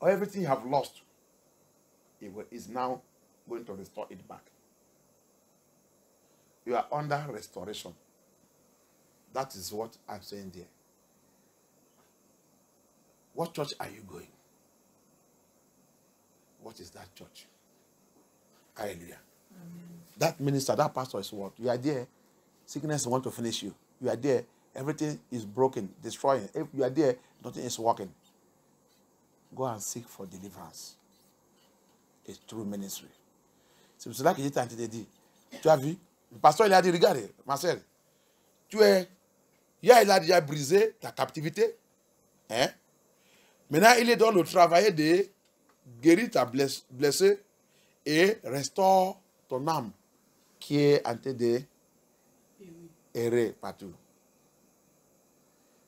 or everything you have lost, is now going to restore it back. You are under restoration. That is what I'm saying there. What church are you going? What is that church? Hallelujah. Amen. That minister, that pastor is what? You are there, sickness want to finish you. You are there, everything is broken, destroying. If you are there, nothing is working. Go and seek for deliverance. It's true ministry. C'est pour cela que j'étais en train de dire, tu as vu? Le pasteur, il a dit, regarde, Marcel, il a déjà brisé ta captivité. Hein? Maintenant, il est dans le travail de guérir ta blessure et restaure ton âme qui est en train de errer partout.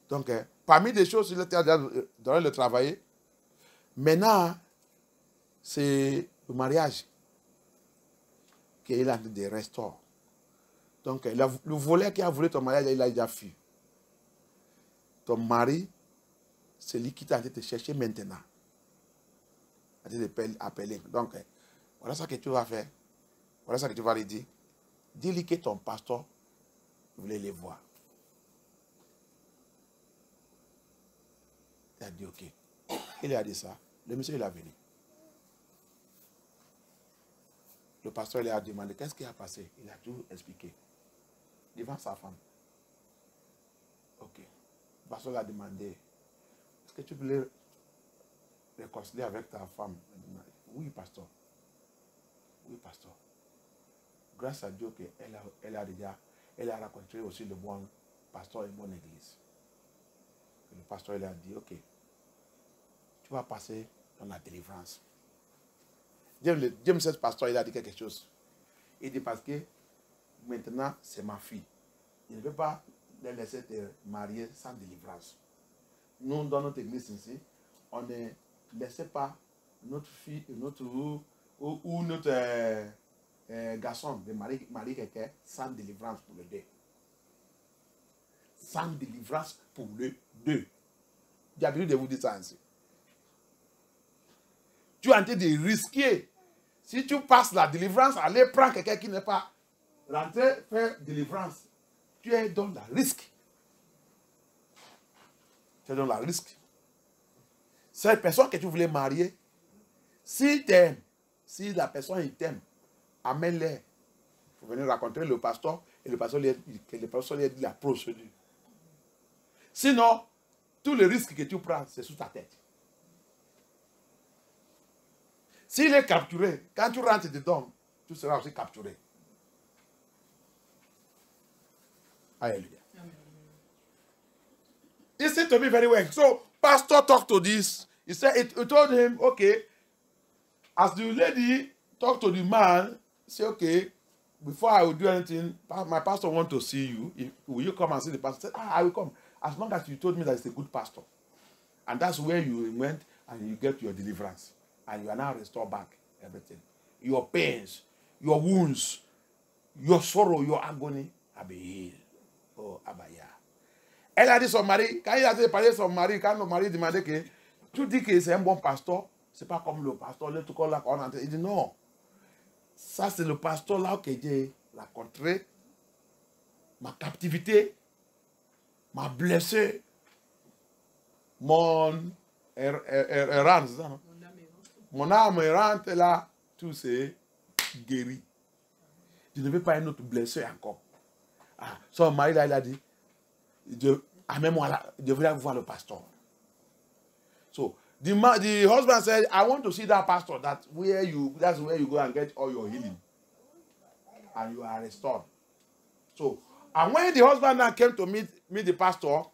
Donc, parmi les choses qu'il a donné le travail, maintenant, c'est le mariage qu'il a en train de restaurer. Donc, le volet qui a voulu ton mariage, il a déjà fui. Ton mari, c'est lui qui t'a en train de te chercher maintenant. En train de appeler. Donc, voilà ce que tu vas faire. Voilà ce que tu vas lui dire. Dis-lui que ton pasteur voulait les voir. Il a dit ok. Il a dit ça. Le monsieur, il est venu. Le pasteur lui a demandé qu'est-ce qui a passé. Il a tout expliqué. Devant sa femme. Ok. Le pasteur lui a demandé est-ce que tu voulais réconcilier avec ta femme? Oui, pasteur. Oui, pasteur. Grâce à Dieu qu'elle a rencontré aussi le bon pasteur et bonne église. Et le pasteur lui a dit, ok, tu vas passer dans la délivrance. James, ce pasteur, il a dit quelque chose. Il dit parce que maintenant, c'est ma fille. Il ne peut pas la laisser te marier sans délivrance. Nous, dans notre église ici, on ne laisse pas notre fille, ou notre garçon de marier quelqu'un sans délivrance pour le deux. Sans délivrance pour le deux. J'ai l'habitude de vous dire ça ainsi. tu es en train de risquer. Si tu passes la délivrance, aller prendre quelqu'un qui n'est pas rentré, faire délivrance. Tu es dans le risque. Tu es dans le risque. Cette personne que tu voulais marier, si t'aimes, si la personne il t'aime, amène-les. Il faut venir rencontrer le pasteur et le pasteur lui a dit la procédure. Sinon, tous les risques que tu prends, c'est sous ta tête. S'il est capturé, quand tu rentres dedans, tu seras aussi capturé. Alléluia. He said to me very well. So, pastor talked to this. He said, he told him, okay, as the lady talked to the man, say, okay, before I will do anything, my pastor want to see you. Will you come and see the pastor? He said, I will come. As long as you told me that it's a good pastor. And that's where you went and you get your deliverance. And you are now restored back everything. Your pains, your wounds, your sorrow, your agony have been healed. Oh, Abaya. Elle a dit son mari, quand il a parlé de son mari, quand le mari demandait que tu dis que c'est un bon pasteur, c'est pas comme le pasteur, le tout là qu'on entend. Il dit non. Ça, c'est le pasteur là que Dieu l'a contré, ma captivité, m'a blessé, mon errance, c'est ça, non? Mon âme errante là, tout s'est guéri. Je ne veux pas un autre blessé encore. Ah, son mari là, il a dit, amène-moi là, je voulais voir le pasteur. So, the husband said, I want to see that pastor, that's where you go and get all your healing. And you are restored. So, and when the husband now came to meet the pastor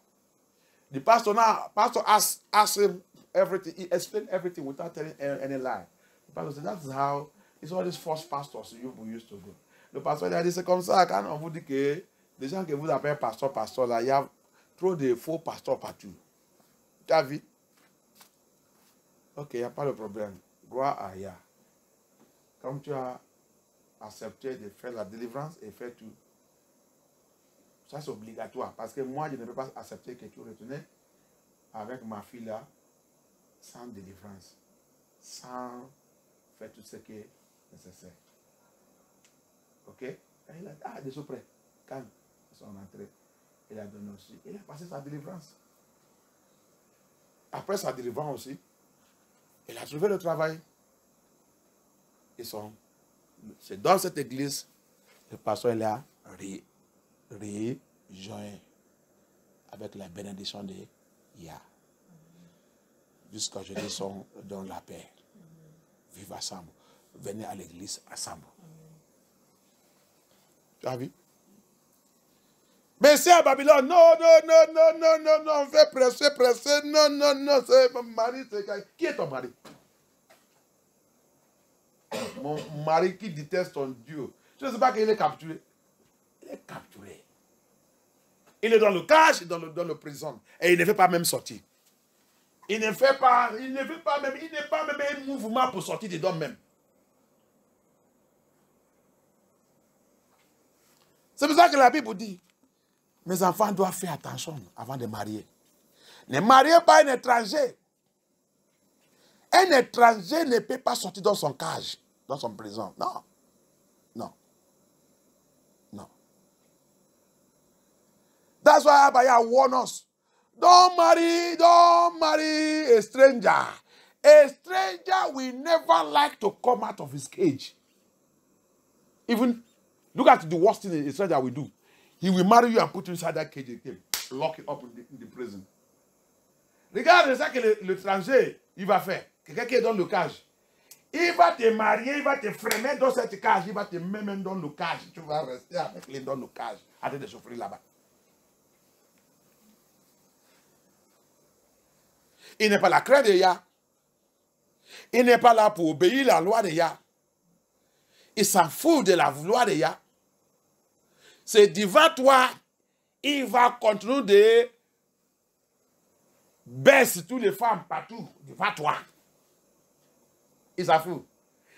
asked him everything. He explained everything without telling any lie. The pastor said, that is how, it's all these false pastors you used to go. Le pasteur il a dit, c'est comme ça, quand on vous dit que les gens que vous appelez pasteur, là, il y a trop de faux pasteurs partout. Tu as vu? Ok, il n'y a pas de problème. Gloire à Yah. Comme tu as accepté de faire la délivrance et faire tout, ça c'est obligatoire. Parce que moi, je ne peux pas accepter que tu retournes avec ma fille là, sans délivrance, sans faire tout ce qui est nécessaire. Ok? Et il a dit, ah, de près. Quand ils sont entrés, il a donné aussi. Il a passé sa délivrance. Après sa délivrance aussi, il a trouvé le travail. C'est dans cette église, le pasteur il a rejoint avec la bénédiction de Yah. Jusqu'à jeudi sont dans la paix. Vivez ensemble. Venez à l'église ensemble. Tu as vu? Mais c'est à Babylone. Non, on fait presser. Non, c'est mon mari. Qui est ton mari? Mon mari qui déteste ton Dieu. Je ne sais pas qu'il est capturé. Il est capturé. Il est dans le cage, dans le prison. Et il ne veut pas même sortir. Il n'est pas même un mouvement pour sortir dedans même. C'est pour ça que la Bible dit, mes enfants doivent faire attention avant de marier. Ne mariez pas un étranger. Un étranger ne peut pas sortir dans son cage, dans son prison. Non. That's why Abaya warned us. Don't marry a stranger. A stranger will never like to come out of his cage. Even, look at the worst thing a stranger will do. He will marry you and put you inside that cage again. Lock it up in the prison. Regarde ça que l'étranger, il va faire. Quelqu'un qui est dans le cage. Il va te marier, il va te freiner dans cette cage, il va te mettre même dans le cage. Tu vas rester avec lui dans le cage, en train de souffrir là-bas. Il n'est pas la crainte de Yah. Il n'est pas là pour obéir à la loi de Yah. Il s'en fout de la loi de Yah. C'est devant toi, il va continuer de baisser toutes les femmes partout devant toi. Il s'en fout.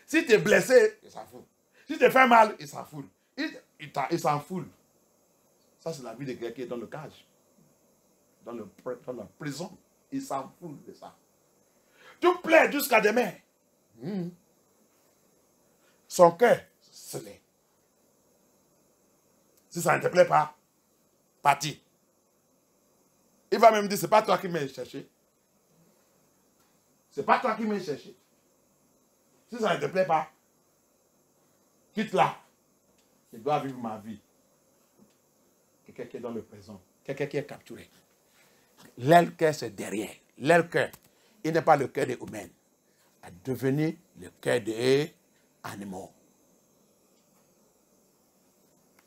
Si tu es blessé, il s'en fout. Si tu te fais mal, il s'en fout. Il s'en fout. Ça, c'est la vie de quelqu'un qui est dans le cage. Dans la prison. Il s'en fout de ça. Tu plaides jusqu'à demain. Son cœur, ce n'est. Si ça ne te plaît pas, parti. Il va même dire, c'est pas toi qui m'as cherché. C'est pas toi qui m'as cherché. Si ça ne te plaît pas, quitte-la. Je dois vivre ma vie. Quelqu'un qui est dans le présent. Quelqu'un qui est capturé. L'aile cœur, c'est derrière. L'aile cœur, il n'est pas le cœur des humains. A devenu le cœur des animaux.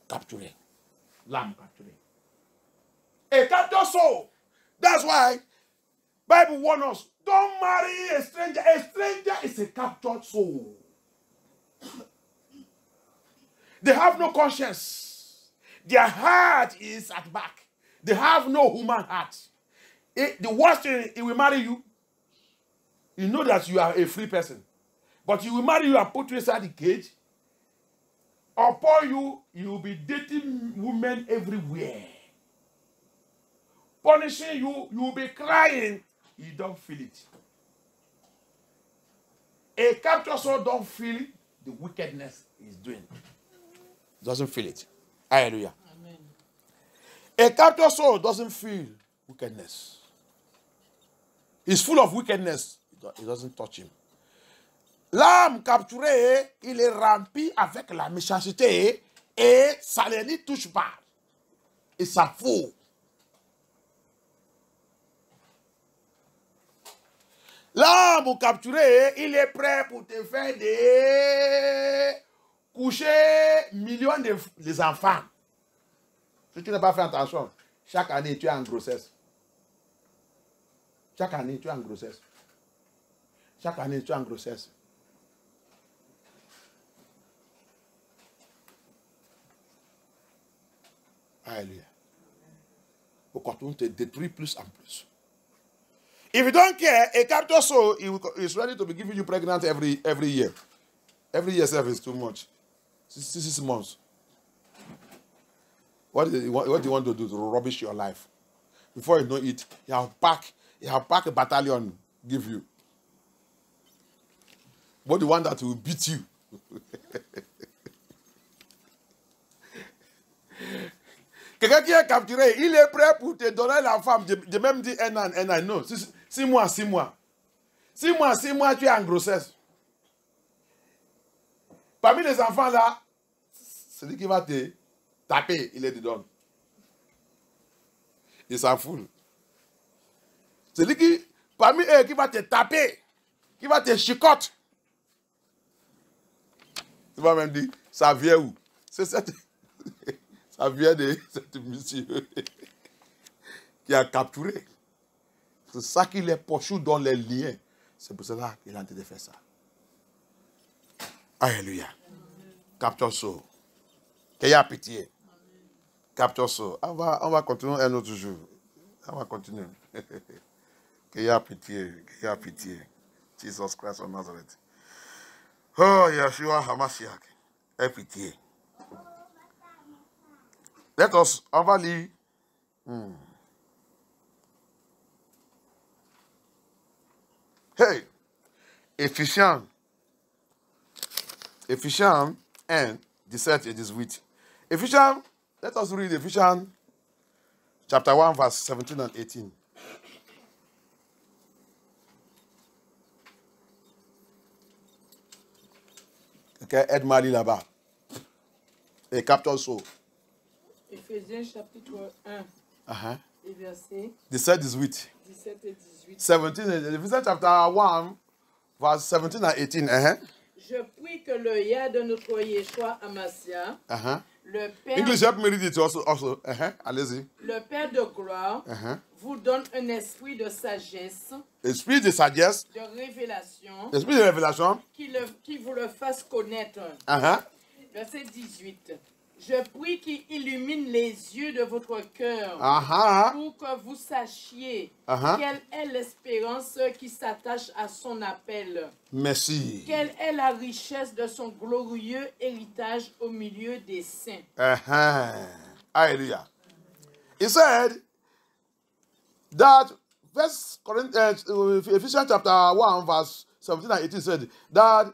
Capturé. L'âme capturée. A captured soul. That's why Bible warns us, don't marry a stranger. A stranger is a captured soul. They have no conscience. Their heart is at back. They have no human heart. The worst thing, he will marry you. You know that you are a free person. But he will marry you and put you inside the cage. Upon you, you will be dating women everywhere. Punishing you, you will be crying. You don't feel it. A captured soul don't feel the wickedness he's doing. Doesn't feel it. Hallelujah. Amen. A captured soul doesn't feel wickedness. He's full of wickedness. It doesn't touch him. L'âme capturée, il est rempli avec la méchanceté et ça ne lui touche pas. Il s'en fout. L'âme capturée, il est prêt pour te faire des coucher millions de enfants. Si tu n'as pas fait attention, chaque année tu es en grossesse. Chaque année tu es en grossesse. Chaque année tu es en grossesse. Alléluia. Pourquoi tu te détruis plus en plus? If you don't care, a captured soul is ready to be giving you pregnant every year. Every year service is too much. 6 months. What do you want to do to rubbish your life? Before you know it, you have packed a battalion give you. What the one that will beat you? Quelqu'un qui est capturé, il est prêt pour te donner la femme. Je même dit un an. Non, 6 mois. 6 mois, tu es en grossesse. Parmi les enfants là, celui qui va te taper, il est dedans. Il s'en fout. Celui qui, parmi eux, qui va te taper, qui va te chicoter. Tu vas même dire, ça vient où? C'est cette... Ça vient de cette monsieur qui a capturé. C'est ça qui les poursuit dans les liens. C'est pour cela qu'il a tenté de faire ça. Alléluia. Capture soul. Qu'il y a pitié. Capture soul. On va continuer un autre jour. On va continuer. Qu'il y a pitié. Qu'il y a pitié. Jesus Christ of Nazareth. Oh, Yeshua HaMashiach. Aie pitié. Let us, on va lire. Hey, Éphésiens 1, 17 et 18. Ephesians, let us read Ephesians chapter 1, verse 17 and 18. Okay, aide-moi à lire là-bas. Et capture soul. Éphésiens chapitre 1, et verset 17, 18. 17 et 18. 17, Ephesians chapter 1, verse 17 and 18. Je prie que le Yah de notre Yeshua Amasia, le Père, English, help me read it also. Allez-y. le Père de gloire, vous donne un esprit de sagesse, Esprit de sagesse, de révélation, esprit de révélation. qui vous le fasse connaître. Verset 18. Je prie qu'il illumine les yeux de votre cœur pour que vous sachiez quelle est l'espérance qui s'attache à son appel. Merci. Quelle est la richesse de son glorieux héritage au milieu des saints. Hallelujah. He said that Ephesians chapter 1, verse 17 and 18 said that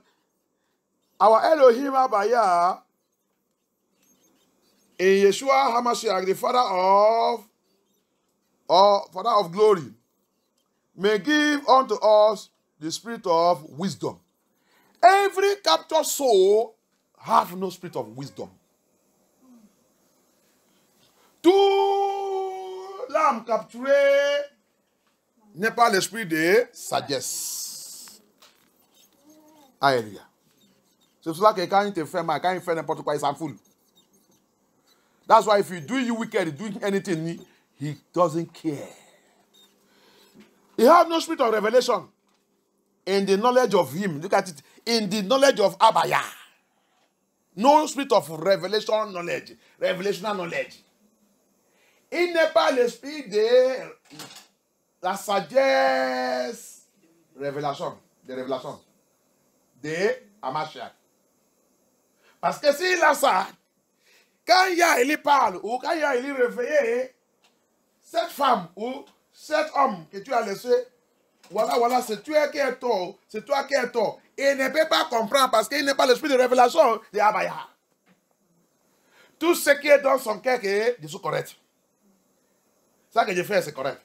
our Elohim Abaya in Yeshua HaMashiach, the Father of glory, may give unto us the spirit of wisdom. Every captured soul have no spirit of wisdom. Tout l'âme capturée n'est pas l'esprit de sagesse. Alléluia. C'est pour cela que quand il te fait mal, quand il fait n'importe quoi, il s'en fout. That's why if you do you wicked, doing anything, he doesn't care. He have no spirit of revelation in the knowledge of him. Look at it. In the knowledge of Abaya. No spirit of revelation knowledge. Revelational knowledge. Il n'est pas l'esprit de la sagesse. Révélation. De révélation. De Hamashiach. Parce que s'il a ça, quand il parle, ou quand il est réveillé, cette femme ou cet homme que tu as laissé, voilà, c'est toi qui es tort, c'est toi qui es tort. Et il ne peut pas comprendre parce qu'il n'est pas l'esprit de révélation de Abaya. Tout ce qui est dans son cœur est de correct. Ça que je fais, c'est correct.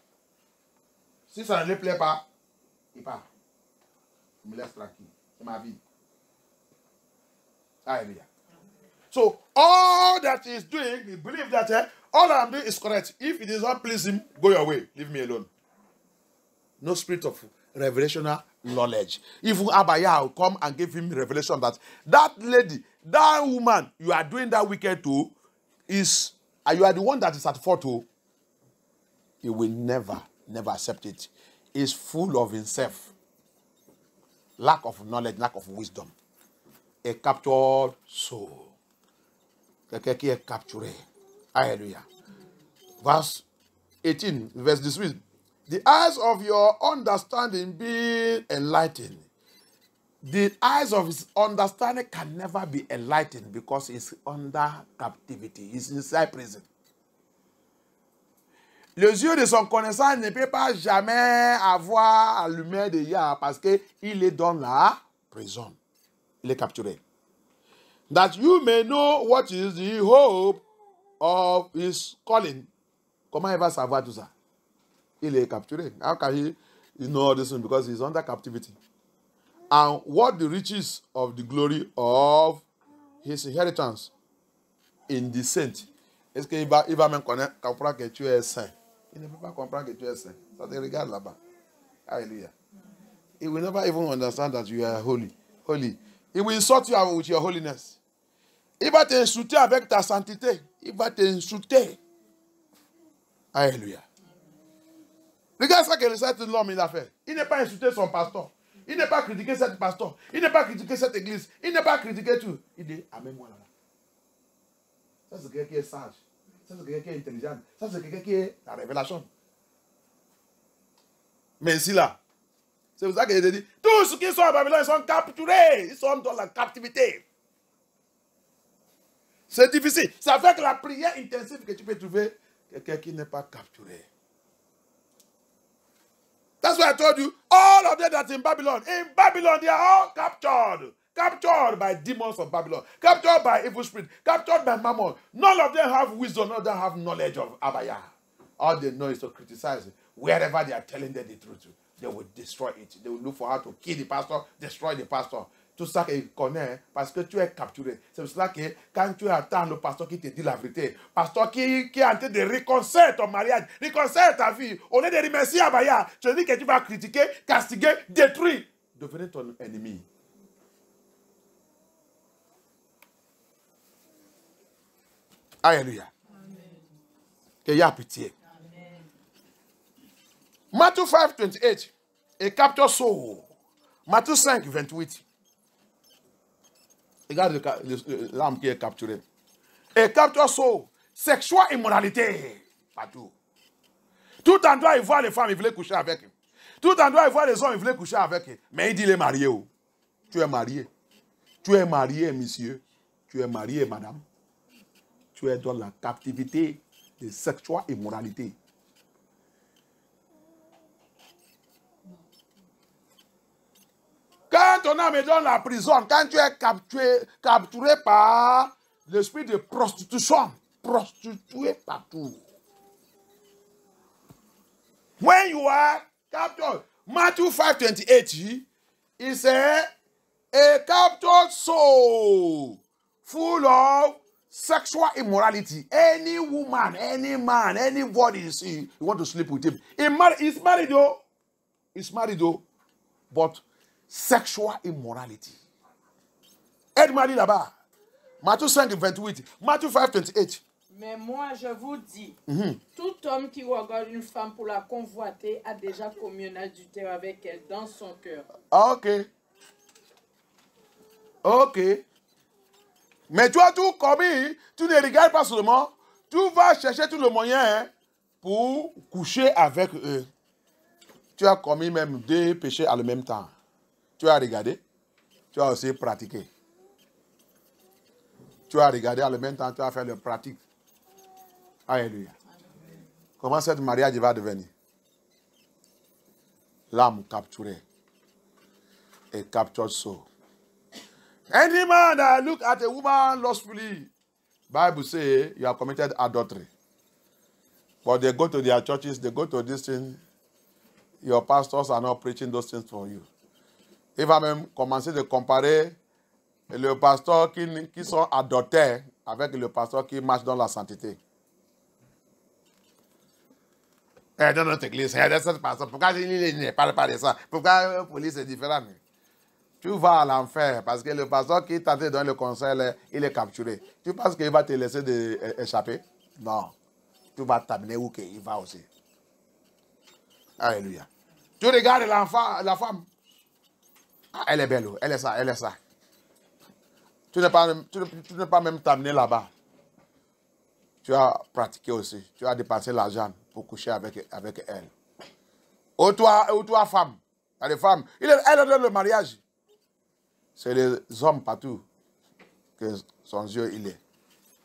Si ça ne lui plaît pas, il part. Il me laisse tranquille. C'est ma vie. Alléluia. So, all that he is doing, he believes that all I'm doing is correct. If it does not please him, go your way. Leave me alone. No spirit of revelational knowledge. Even Abaya will come and give him revelation that lady, that woman you are doing that wicked to, you are the one that is at fault to. He will never accept it. He's full of himself. Lack of knowledge, lack of wisdom. A captured soul. Quelqu'un qui est capturé. Alléluia. Verse 18, verse 18. The eyes of your understanding being enlightened. The eyes of his understanding can never be enlightened because he's under captivity. He's inside prison. Les yeux de son connaissant ne peuvent pas jamais avoir la lumière de Yah parce qu'il est dans la prison. Il est capturé. That you may know what is the hope of his calling. Comment il va savoir tout ça? Il est capturé. How can he know all this? Because he's under captivity. And what the riches of the glory of his inheritance in the saint. Est-ce qu'il va même comprendre que tu es saint? Il ne peut pas comprendre que tu es saint. Ça te regarde là-bas. Hallelujah. He will never even understand that you are holy. He will insult you with your holiness. Il va t'insulter avec ta sainteté. Il va t'insulter. Alléluia. Regarde ça que cet homme il a fait. Il n'est pas insulté son pasteur. Il n'est pas critiqué cet pasteur. Il n'est pas critiqué cette église. Il n'est pas critiqué tout. Il dit, amène-moi là-bas. Ça c'est quelqu'un qui est sage. Ça c'est quelqu'un qui est intelligent. Ça c'est quelqu'un qui est la révélation. Mais ici là, c'est pour ça qu'il dit, tous ceux qui sont à Babylone, ils sont capturés. Ils sont dans la captivité. C'est difficile. C'est avec la prière intensive que tu peux trouver quelqu'un qui n'est pas capturé. That's why I told you, all of them that's in Babylon, they are all captured. Captured by demons of Babylon. Captured by evil spirit. Captured by mammon. None of them have wisdom. None of them have knowledge of Abaya. All they know is to criticize it. Wherever they are telling them the truth, they will destroy it. They will look for how to kill the pastor, destroy the pastor. Tout ça qu'il connaît, parce que tu es capturé. C'est pour cela que quand tu attends le pasteur qui te dit la vérité, pasteur qui est en train de réconcilier ton mariage, réconcilier ta vie, au lieu de remercier Abaya, tu dis que tu vas critiquer, castiguer, détruire, devenir ton ennemi. Alléluia. Que y a pitié. Amen. Matthieu 5, 28. Et capture soul. Matthieu 5, 28. Regarde l'âme qui est capturée. Et capture soul. Sexuelle immoralité. Partout. Tout endroit, il voit les femmes, il voulait coucher avec eux. Tout endroit, il voit les hommes, il voulait coucher avec eux. Mais il dit, il est marié. Oh. Tu es marié. Tu es marié, monsieur. Tu es marié, madame. Tu es dans la captivité de sexuelle immoralité. quand ton âme est dans la prison, quand tu es capturé par l'esprit de prostitution, prostitué partout. When you are captured, Matthew 5:28, he said, a captured soul full of sexual immorality. Any woman, any man, anybody you see, you want to sleep with him. He's married though. He's married though. But sexual immorality. Aide-moi là-bas. Matthieu 5:28. Matthieu 5:28. Mais moi, je vous dis, tout homme qui regarde une femme pour la convoiter a déjà commis un adultère avec elle dans son cœur. Ok. Ok. Mais tu as tout commis, tu ne regardes pas seulement, tu vas chercher tout le moyen pour coucher avec eux. Tu as commis même 2 péchés en même temps. Tu as regardé, tu as aussi pratiqué. Tu as regardé en même temps, tu as fait le pratique. Alléluia. Comment cette mariage va devenir? L'âme capturée. A captured soul. Any man that look at a woman lustfully, Bible says you have committed adultery. But they go to their churches, they go to this thing. Your pastors are not preaching those things for you. Il va même commencer de comparer le pasteur qui sont adultères avec le pasteur qui marche dans la sainteté. Dans notre église, pourquoi il ne parle pas de ça? Pourquoi la police est différente? Tu vas à l'enfer parce que le pasteur qui tentait de donner le conseil, il est capturé. Tu penses qu'il va te laisser échapper? Non. Tu vas t'amener où qu'il va aussi. Alléluia. Tu regardes l'enfant, la femme. Ah, elle est belle, elle est ça, elle est ça. Tu n'es pas même t'amener là-bas. Tu as pratiqué aussi. Tu as dépensé l'argent pour coucher avec elle. Ou toi, femme. Les femmes. Elle est dans le mariage. C'est les hommes partout que son Dieu il est.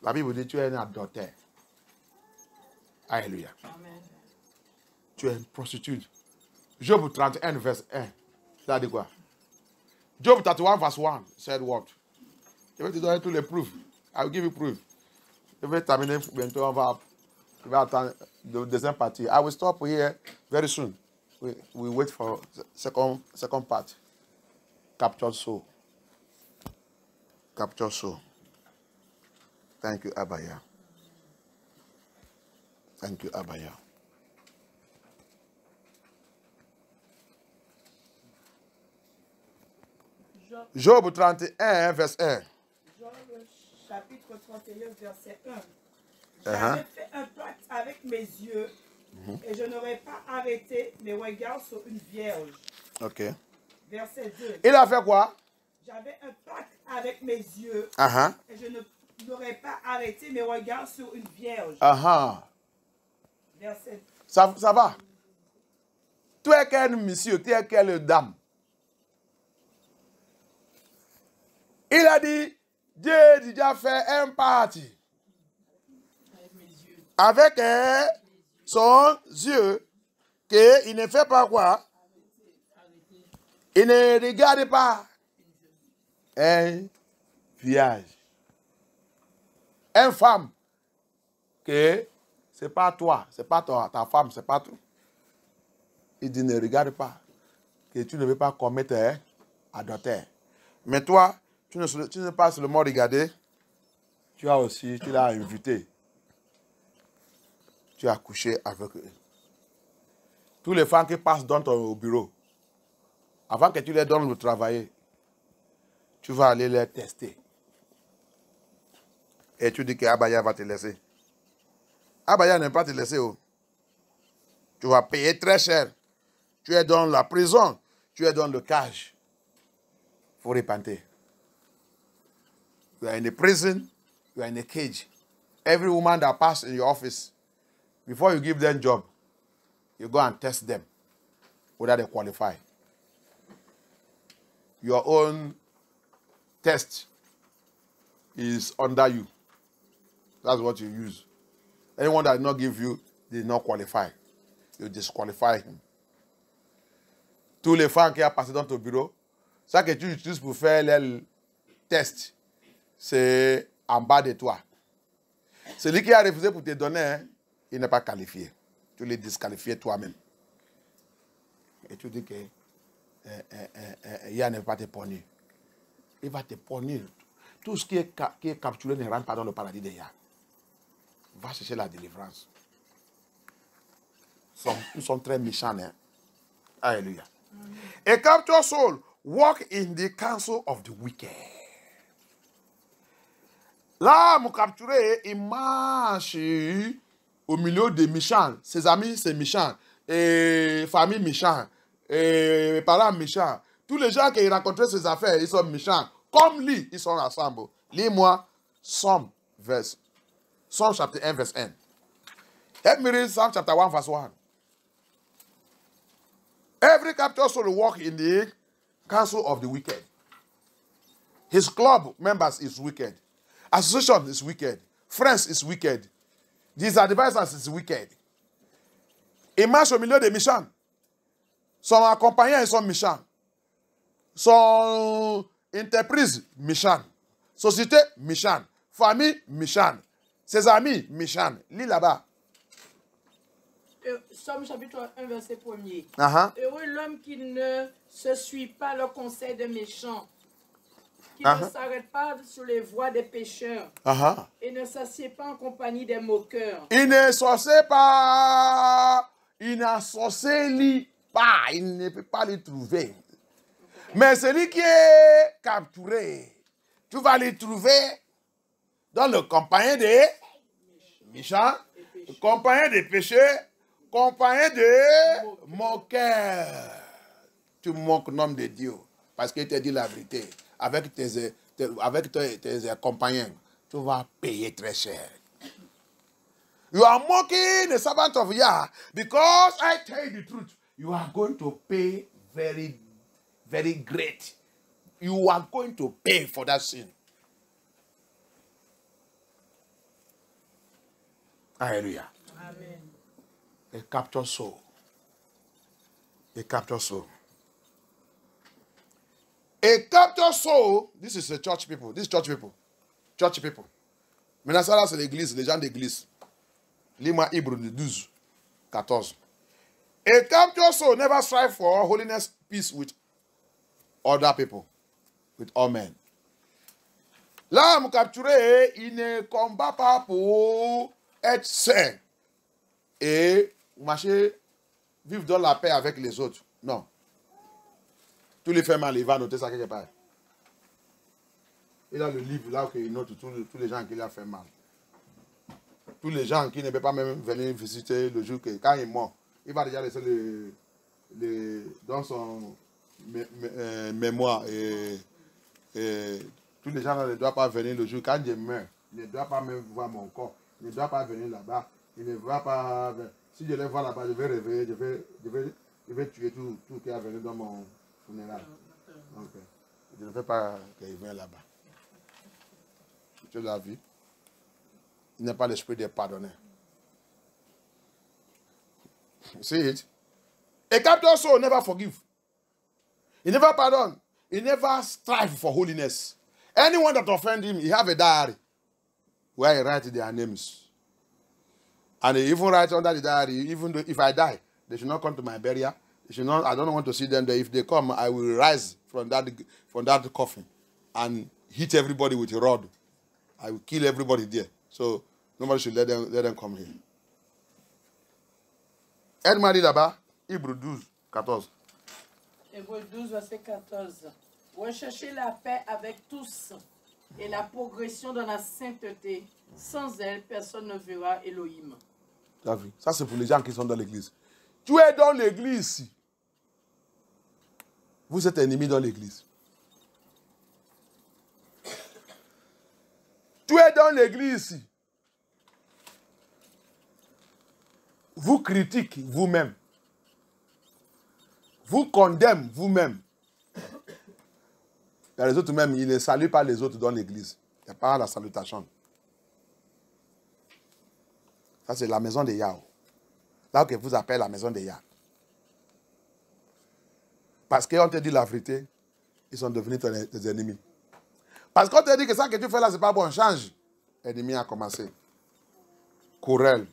La Bible dit tu es un adultère. Alléluia. Amen. Tu es une prostituée. Job 31, verset 1. Ça dit quoi? Job 31, verset 1 said what? Je vais te donner tous les preuves. I will give you proof. Je vais terminer bientôt. On va attendre la deuxième partie. I will stop here very soon. We wait for second part. Captured soul. Captured soul. Thank you, Abaya. Thank you, Abaya. Job 31, verset 1. Job chapitre 31, verset 1. J'avais fait un pacte avec mes yeux et je n'aurais pas arrêté mes regards sur une vierge. Ok. Verset 2. Il a fait quoi? J'avais un pacte avec mes yeux et je n'aurais pas arrêté mes regards sur une vierge. Verset 2. Ça va? Tu es quel monsieur? Tu es quelle dame? Il a dit, Dieu a déjà fait un parti avec son yeux qu'il ne fait pas quoi? Il ne regarde pas un vierge. Une femme que c'est pas toi, c'est pas ta femme, c'est pas toi. Il dit ne regarde pas, que tu ne veux pas commettre adultère. Mais toi, tu ne pas seulement regarder, tu l'as invité. Tu as couché avec eux. Tous les femmes qui passent dans ton bureau, avant que tu les donnes le travailler, tu vas aller les tester. Et tu dis que Abaya va te laisser. Abaya n'aime pas te laisser. Oh. Tu vas payer très cher. Tu es dans la prison. Tu es dans le cage. Il faut repentir. You are in a prison. You are in a cage. Every woman that passes in your office, before you give them job, you go and test them whether they qualify. Your own test is under you. That's what you use. Anyone that did not give you did not qualify. You disqualify him. Tous les femmes qui ont passé dans ton bureau, Ça que tu utilises pour faire les tests, c'est en bas de toi. Celui qui a refusé pour te donner, hein, il n'est pas qualifié. Tu l'es disqualifié toi-même. Et tu dis que Yann ne va pas te punir. Il va te punir. Tout ce qui est capturé ne rentre pas dans le paradis de Yann. Va chercher la délivrance. Nous sommes très méchants. Hein? Alléluia. A captured soul walk in the counsel of the wicked. L'âme capturée, il marche au milieu des méchants. Ses amis, c'est méchant. Et famille méchant. Et parents méchants. Tous les gens qui rencontrent ses affaires, ils sont méchants. Comme lui, ils sont ensemble. Lis-moi Somme chapitre 1, verset 1. Help me read Psalm chapter 1, verse 1. Every captured soul walk in the counsel of the wicked. His club members is wicked. Association is wicked. Friends is wicked. His advisors is wicked. Il marche au milieu des méchants. Son accompagnant, ils sont méchants. Son entreprise, méchant. Société, méchant. Famille, méchant. Ses amis, méchants. Lis là-bas. Somme chapitre 1, verset 1er. Heureux l'homme qui ne se suit pas le conseil des méchants, qui ne s'arrête pas sur les voies des pécheurs, et ne s'assied pas en compagnie des moqueurs. Il ne s'assied pas, il n'associe pas, il ne peut pas les trouver. Mais celui qui est capturé, tu vas les trouver dans le compagnon des méchants, le compagnon des pécheurs, compagnon de moqueurs. Tu moques l'homme de Dieu parce qu'il te dit la vérité. Avec tes compagnons, tu vas payer très cher. You are mocking the servant of Yah because I tell you the truth. You are going to pay very, very great. You are going to pay for that sin. Hallelujah. Amen. A captured soul. A captured soul. A captured soul, this is the church people. This is church people. Church people. Maintenant, ça là, c'est l'église, les gens d'église. Lis-moi Hébreux 12, 14. A captured soul never strive for holiness, peace with other people, with all men. L'âme capturée, il ne combat pas pour être saint et marcher, vivre dans la paix avec les autres. Non. Tous les faits mal, il va noter ça quelque part. Il a le livre là où il note tous les gens qui l'ont fait mal. Tous les gens qui ne peuvent pas même venir visiter le jour que, quand il est mort, il va déjà laisser dans son mémoire. Et tous les gens ne doivent pas venir le jour quand je meurs. Ils ne doivent pas même voir mon corps. Ils ne doivent pas venir là-bas. Ils ne doivent pas. Si je les vois là-bas, je vais réveiller. Je vais tuer tout qui est venu dans mon funérail. Donc, je ne veux pas qu'ils viennent là-bas. Tu l'as vu? Il n'a pas l'esprit de pardonner. See it? A captured soul never forgive. He never pardon. He never strive for holiness. Anyone that offend him, he have a diary where he writes their names. And he even writes under the diary, even though if I die, they should not come to my burial. They should not, I don't want to see them there. If they come, I will rise from that coffin and hit everybody with a rod. I will kill everybody there. So nobody should let them come here. Aide-moi là-bas, Hébreux 12, 14. Hébreux 12, verset 14. Recherchez la paix avec tous et la progression dans la sainteté. Sans elle, personne ne verra Elohim. Tu as vu? Ça, c'est pour les gens qui sont dans l'église. Tu es dans l'église. Vous êtes ennemis dans l'église. Tu es dans l'église. Vous critiquez vous-même. Vous condamnez vous-même. Les autres même, ils ne saluent pas les autres dans l'église. Il n'y a pas la salutation. Ça, c'est la maison de Yahweh. Là que vous appelez la maison de Yahweh. Parce qu'on te dit la vérité ils sont devenus tes ennemis. Parce qu'on te dit que ça que tu fais là, c'est pas bon, change. L'ennemi a commencé. Querelle,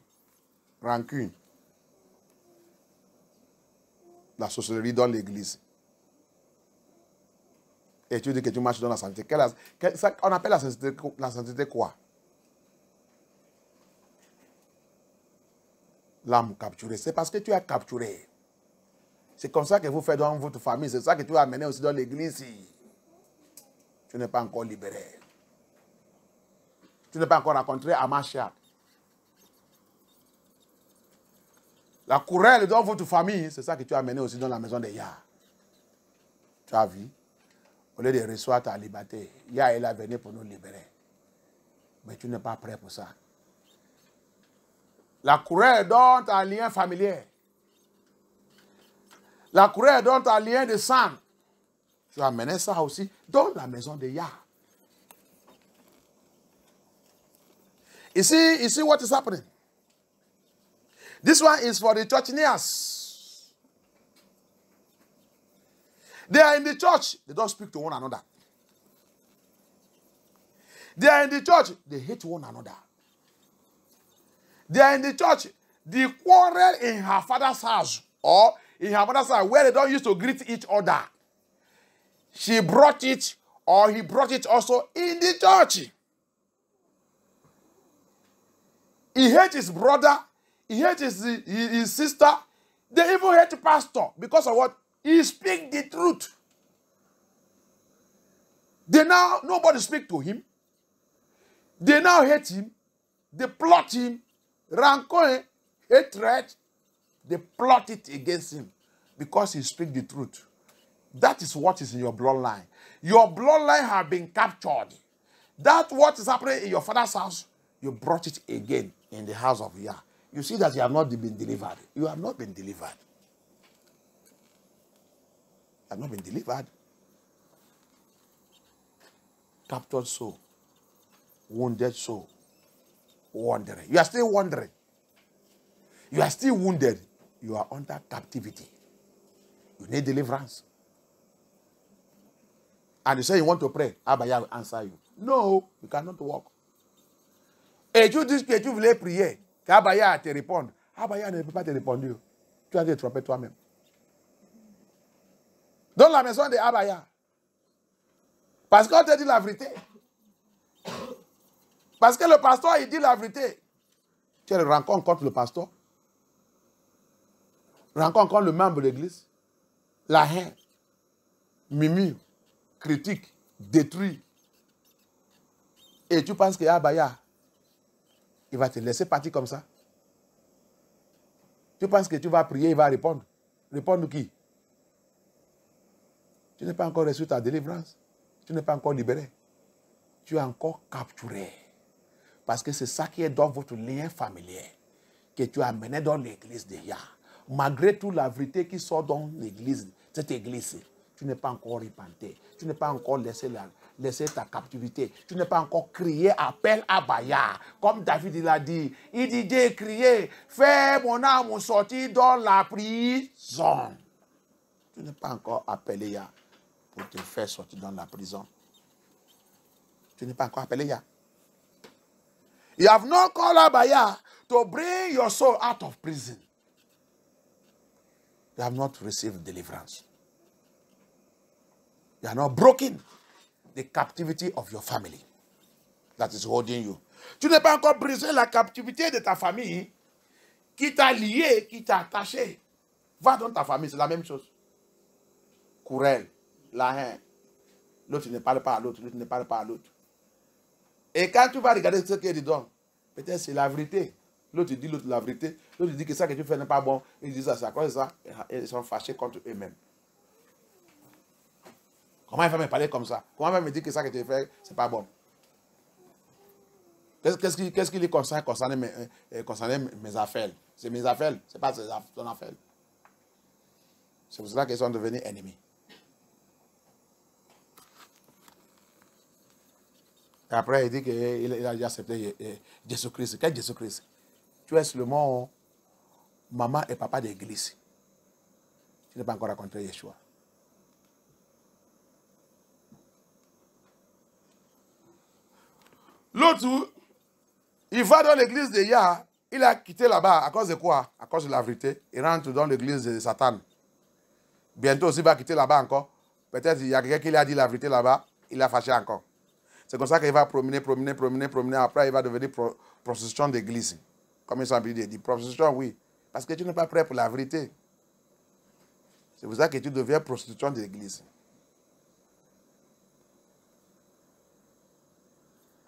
rancune. La sorcellerie dans l'église. Et tu dis que tu marches dans la sainteté. On appelle la sainteté quoi? L'âme capturée. C'est parce que tu as capturé. C'est comme ça que vous faites dans votre famille. C'est ça que tu as amené aussi dans l'église. Tu n'es pas encore libéré. Tu n'es pas encore rencontré à Mashiach. La querelle dans votre famille, c'est ça que tu as amené aussi dans la maison de Yah. Tu as vu? Au lieu de recevoir ta liberté, Yah est venu pour nous libérer. Mais tu n'es pas prêt pour ça. La querelle dans ta lien familier. La querelle dans ta lien de sang. Tu as amené ça aussi dans la maison de Yah. You see what is happening? This one is for the churchniers. They are in the church. They don't speak to one another. They are in the church. They hate one another. They are in the church. The quarrel in her father's house or in her mother's house where they don't used to greet each other. She brought it or he brought it also in the church. He hates his brother. He hates his sister. They even hate the pastor because of what? He speaks the truth. Nobody speaks to him. They now hate him. They plot him. Rancor, hatred. They plot it against him because he speaks the truth. That is what is in your bloodline. Your bloodline have been captured. That's what is happening in your father's house. You brought it again in the house of Yah. You see that you have not been delivered. You have not been delivered. You have not been delivered. Captured soul. Wounded soul. Wandering. You are still wandering. You are still wounded. You are under captivity. You need deliverance. And you say you want to pray. Abaya will answer you. No, you cannot walk. Et tu dis que tu voulais prier. Qu'Abaya te réponde. Abaya ne peut pas te répondre. Tu as été trompé toi-même. Dans la maison de Abaya. Parce qu'on te dit la vérité. Parce que le pasteur, il dit la vérité. Tu rencontres contre le pasteur. Rencontre contre le membre de l'église. La haine. Mimi. Critique. Détruit. Et tu penses que Abaya, il va te laisser partir comme ça? Tu penses que tu vas prier, il va répondre? Répondre qui? Tu n'es pas encore reçu ta délivrance. Tu n'es pas encore libéré. Tu es encore capturé. Parce que c'est ça qui est dans votre lien familier que tu as amené dans l'église de Yah. Malgré toute la vérité qui sort dans l'église, cette église, tu n'es pas encore repenté. Tu n'es pas encore laissé ta captivité. Tu n'es pas encore crié appel à Baya. Comme David il a dit. Il dit de crier, fais mon âme sortir dans la prison. Tu n'es pas encore appelé Yah pour te faire sortir dans la prison. Tu n'es pas encore appelé Yah. You have not called Abaya to bring your soul out of prison. You have not received deliverance. You are not broken the captivity of your family that is holding you. Tu n'es pas encore brisé la captivité de ta famille qui t'a lié, qui t'a attaché. Va dans ta famille, c'est la même chose. Querelle, la haine. L'autre ne parle pas à l'autre, l'autre ne parle pas à l'autre. Et quand tu vas regarder ce qu'il y a dedans, peut-être c'est la vérité. L'autre dit l'autre la vérité. L'autre dit que ça que tu fais n'est pas bon. Ils disent ça, c'est à cause de ça. Et ils sont fâchés contre eux-mêmes. Comment il va me parler comme ça? Comment il va me dire que ça que tu fais, c'est pas bon? Qu'est-ce qui les concerne concernant mes affaires? C'est mes affaires, c'est pas ton affaire. C'est pour cela qu'ils sont devenus ennemis. Et après, il dit qu'il a accepté Jésus-Christ. Quel Jésus-Christ? Tu es seulement maman et papa d'église. Tu n'as pas encore rencontré Yeshua. L'autre, il va dans l'église de Yah, il a quitté là-bas. À cause de quoi? À cause de la vérité. Il rentre dans l'église de Satan. Bientôt aussi, il va quitter là-bas encore. Peut-être il y a quelqu'un qui lui a dit la vérité là-bas, il a fâché encore. C'est comme ça qu'il va promener. Après, il va devenir prostitution d'église. Comme ils sont habitués de dire. Prostitution, oui. Parce que tu n'es pas prêt pour la vérité. C'est pour ça que tu deviens prostitution d'église.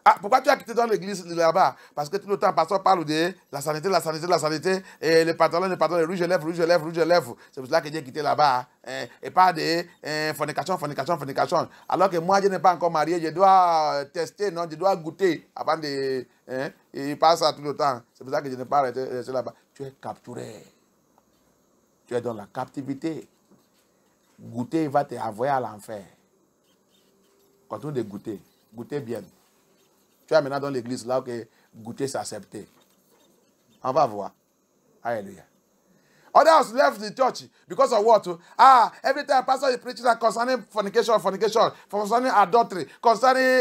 Ah, pourquoi tu as quitté dans l'église là-bas? Parce que tout le temps, le pasteur parle de la sanité, et le pantalon, le rouge à lèvres. C'est pour ça que j'ai quitté là-bas. Et pas de fornication. Alors que moi, je n'ai pas encore marié, je dois tester, non, je dois goûter avant de... il passe ça tout le temps. C'est pour ça que je n'ai pas resté là-bas. Tu es capturé. Tu es dans la captivité. Goûter va te envoyer à l'enfer. Continue de goûter. Goûter bien. Tu es maintenant dans l'église là que goûter c'est accepté. On va voir. Hallelujah. Others left the church because of what? Every time pastor is preaching concerning fornication, concerning adultery, concerning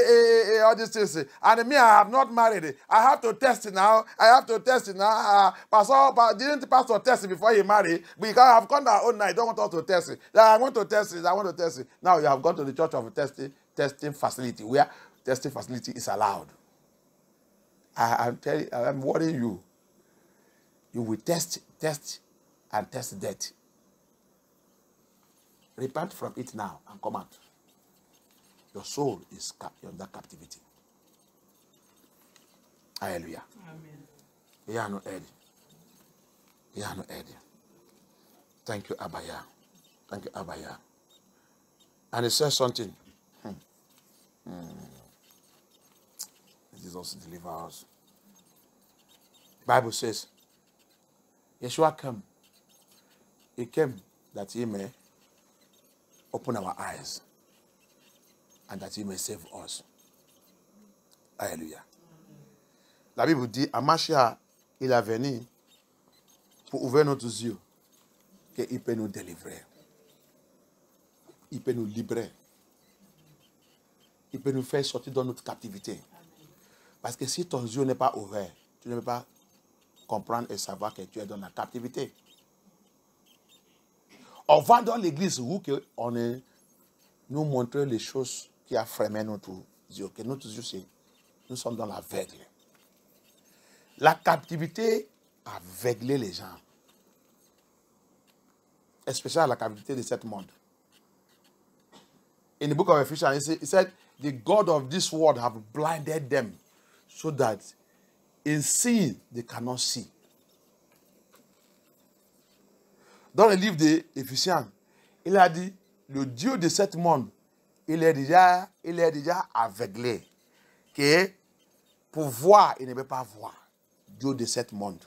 all these things. And me, I have not married. I have to test it now. Pastor didn't pastor test it before he married? Because I have gone our own night. I don't want us to test it. I want to test it. Now you have gone to the church of testing facility where testing facility is allowed. I'm telling you, I'm warning you. You will test and test death. Repent from it now and come out. Your soul is under captivity. Hallelujah. Amen. You are not Eddie. You are not Eddie. Thank you, Abaya. Thank you, Abaya. And it says something. Jesus deliver us. Bible says, Yeshua came. He came that he may open our eyes and that he may save us. Alléluia. La Bible dit, Amashia, il est venu pour ouvrir nos yeux, qu'il peut nous délivrer. Il peut nous libérer. Il peut nous faire sortir de notre captivité. Parce que si ton yeux n'est pas ouvert, tu ne peux pas comprendre et savoir que tu es dans la captivité. On va dans l'église où on nous montre les choses qui a fermé notre yeux. Que notre yeux, nous sommes dans l'aveugle. La captivité a aveuglé les gens. Especially la captivité de ce monde. In the book of Ephesians, it said, the God of this world have blinded them so that in seeing they cannot see. Dans le livre des Éphésiens, il a dit, le Dieu de ce monde, il est déjà aveuglé. Que pour voir, il ne peut pas voir. Dieu de ce monde.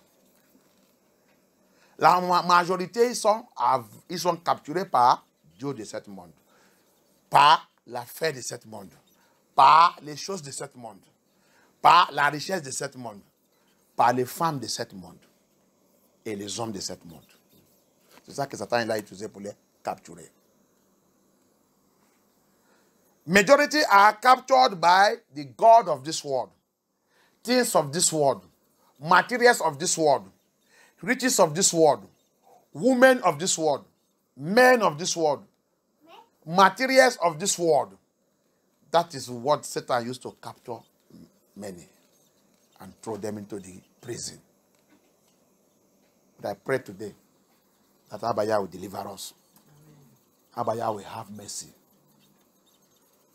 La majorité, ils sont capturés par Dieu de ce monde. Par l'affaire de ce monde. Par les choses de ce monde. Par la richesse de ce monde. Par les femmes de ce monde. Et les hommes de ce monde. C'est ça que Satan a utilisé pour les capturer. Majority are captured by the God of this world. Things of this world. Materials of this world. Riches of this world. Women of this world. Men of this world. Materials of this world. That is what Satan used to capture many and throw them into the prison. But I pray today that Abaya will deliver us. Amen. Abaya will have mercy.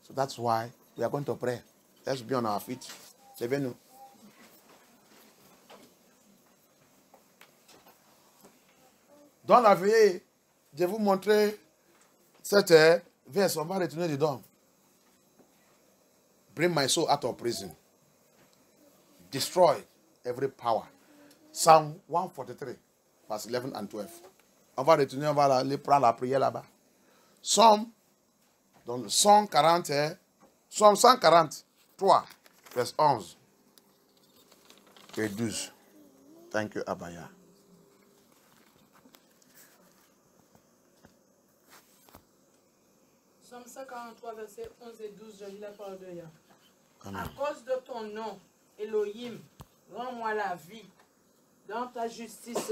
So that's why we are going to pray. Let's be on our feet. Levez-nous. Dans la veillée, je vais vous montrer cette verse. On va retourner dedans. Bring my soul out of prison. Destroy every power. Psalm 143, verse 11 and 12. On va retourner, on va aller prendre la prière là-bas. Psalm 140, Psalm 143, verse 11 et 12. Thank you, Abaya. Psalm 143, verset 11 et 12, je lis la parole de Dieu. À cause de ton nom, Elohim, rends-moi la vie. Dans ta justice,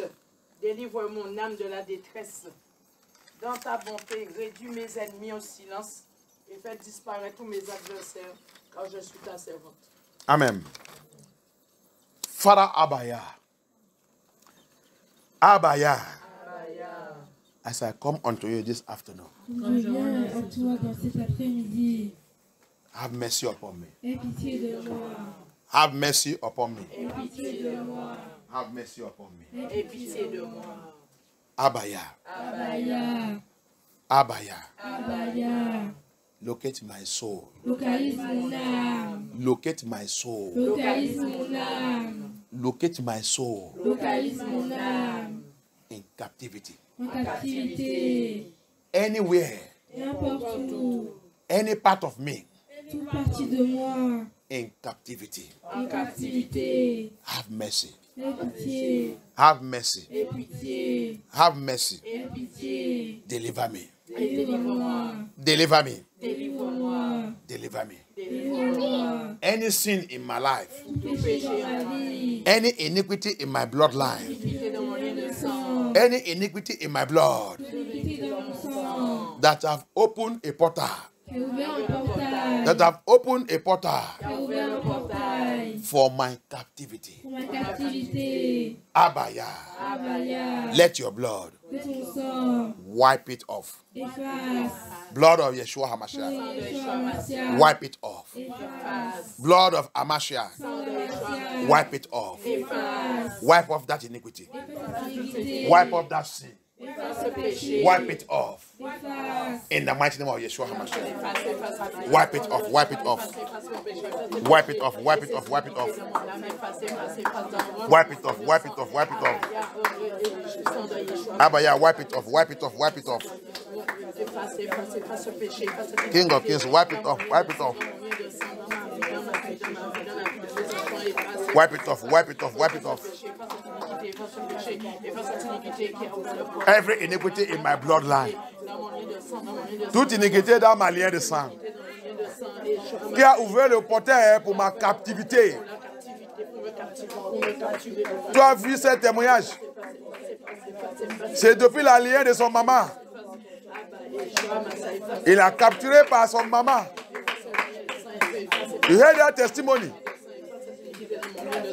délivre mon âme de la détresse. Dans ta bonté, réduis mes ennemis au silence et fais disparaître tous mes adversaires, car je suis ta servante. Amen. Father Abaya. Abaya. As I come unto you this afternoon, have mercy upon me. Have mercy upon me. Have mercy upon me. Abaya. Abaya. Abaya. Abaya. Locate my soul. Localise mon âme. Locate my soul. Localise mon âme. Locate my soul. Localise mon âme. In captivity. En captivité. Anywhere. N'importe où. Any part of me. Toute partie de moi. In captivity. En captivité. Have mercy. Aie pitié. Have mercy. Aie pitié. Have mercy. Aie pitié. Deliver me. Délivre-moi. Deliver me. Délivre-moi. Deliver me. Délivre-moi. Any sin in my life. Tout péché dans ma vie. Any iniquity in my bloodline. Iniquité dans mon lien de sang. Any iniquity in my blood. Iniquité dans mon sang. That have opened a portal. Qui a ouvert le portail. That have opened a portal Qui a ouvert le portail. for my captivity. Pour ma captivité. Abaya. Abaya. Let your blood Que ton sang wipe it off. efface. Blood of Yeshua HaMashiach. Yeshua Mashiach. Wipe it off. Efface. Blood of Amashiach. Sang de Mashiach. Wipe it off. Efface. Wipe off that iniquity. Efface l'iniquité. Wipe off that sin. Efface le péché. Wipe it off. Efface. In the mighty name of Yeshua HaMashiach. Wipe it off. Wipe it off. Wipe it off. Wipe it off. Wipe it off. Wipe it off. Wipe it off. Wipe it off. Abaya, wipe it off. Wipe it off. Wipe it off. King of Kings, wipe it off. Wipe it off. Wipe it off. Wipe it off. Wipe it off. Every iniquity in my bloodline. Toute iniquité dans ma lignée de sang. Qui a ouvert le portail pour ma captivité. Tu as vu ce témoignage. C'est depuis la lignée de son maman. Il a capturé par son maman. You heard that testimony.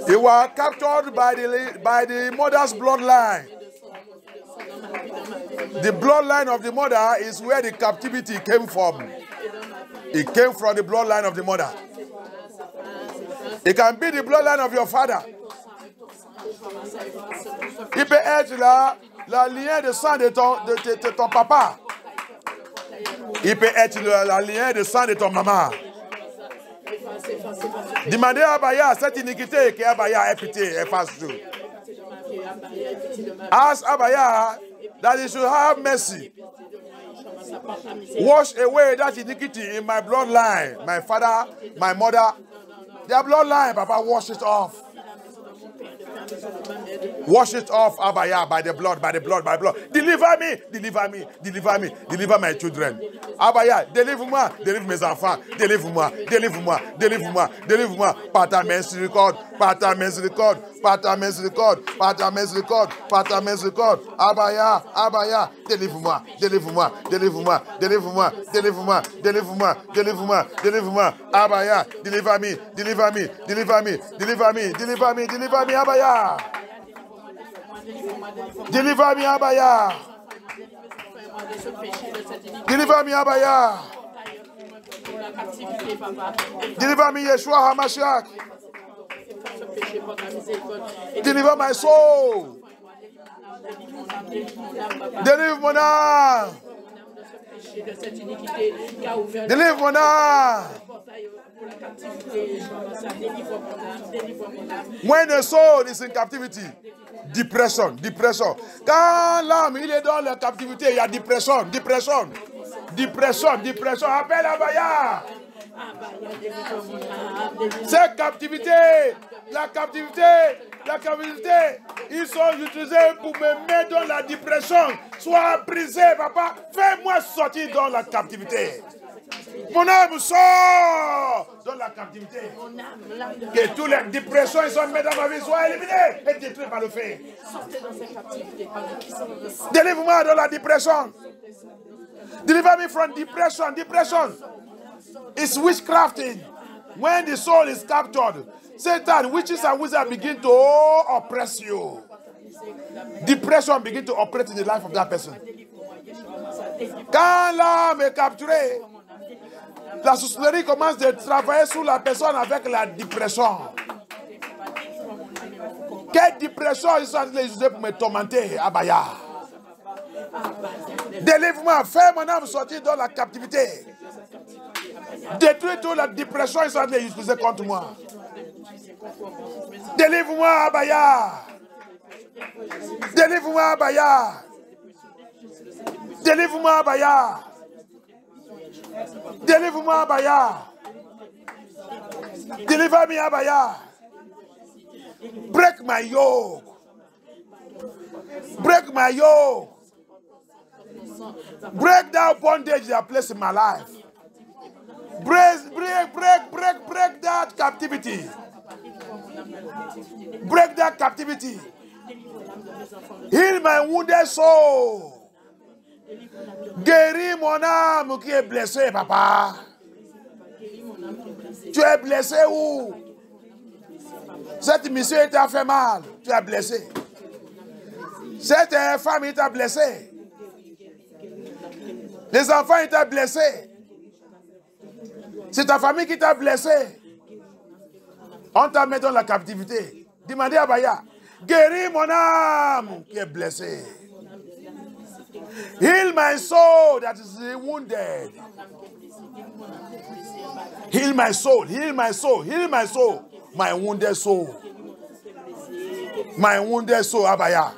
They were captured by the mother's bloodline. The bloodline of the mother is where the captivity came from. It came from the bloodline of the mother. It can be the bloodline of your father. Il peut être la lignée de sang de ton papa. Il peut être la lignée de sang de ton maman. Demandez à Abaya cette iniquité que Abaya ait pitié, efface tout. Ask Abaya that he should have mercy. Wash away that iniquity in my bloodline. My father, my mother, their bloodline, Papa, wash it off. Wash it off, Abaya, by the blood, by the blood, by the blood. Deliver me, deliver me, deliver me, deliver my children. Abaya, délivre-moi, délivre mes enfants, délivre-moi, délivre-moi, délivre-moi, délivre-moi, par ta miséricorde, par ta miséricorde, par ta miséricorde, par ta miséricorde, par ta miséricorde. Abaya, Abaya, délivre-moi, délivre-moi, délivre-moi, délivre-moi, délivre-moi, délivre-moi, délivre-moi, délivre-moi. Abaya, deliver me, deliver me, deliver me, deliver me, deliver me, deliver me, Abaya. Deliver me, Abaya. Deliver me, Abaya. Deliver me, Yeshua HaMashiach. Deliver my soul. Deliver mon âme. Deliver mon âme. When the soul is in captivity, depression. Quand l'âme il est dans la captivité, il y a dépression. Appelle Abaya. Cette captivité, la captivité, ils sont utilisés pour me mettre dans la dépression. Sois brisé, papa. Fais-moi sortir dans la captivité. Mon âme sort dans la captivité. Que toutes les dépressions qui sont mises dans ma vie soient éliminées et détruites par le feu. Délivre-moi de la dépression. Deliver me from depression. Depression is witchcrafting. When the soul is captured, Satan, witches and wizards begin to oppress you. Depression begin to operate in the life of that person. Quand l'âme est capturée, la sorcellerie commence de travailler sur la personne avec la dépression. Quelle dépression ils sont utilisés pour me tormenter, Abaya? Délivre-moi, fais mon âme sortir dans la captivité. Détruis toute la dépression ils sont utilisés contre moi. Délivre-moi, Abaya. Délivre-moi, Abaya. Délivre-moi, Abaya. Délivre-moi, Abaya. Deliver me, Abaya. Break my yoke. Break my yoke. Break that bondage that placed in my life. Break that captivity. Break that captivity. Heal my wounded soul. Guéris mon âme qui est blessée, papa. Tu es blessé où? Cette mission t'a fait mal. Tu es blessé. Cette femme t'a blessé. Les enfants t'a blessé. C'est ta famille qui t'a blessé. On t'a mis dans la captivité. Demandez à Baya. Guéris mon âme qui est blessée. Heal my soul that is wounded. Heal my soul, heal my soul, heal my soul. My wounded soul. My wounded soul, Abaya.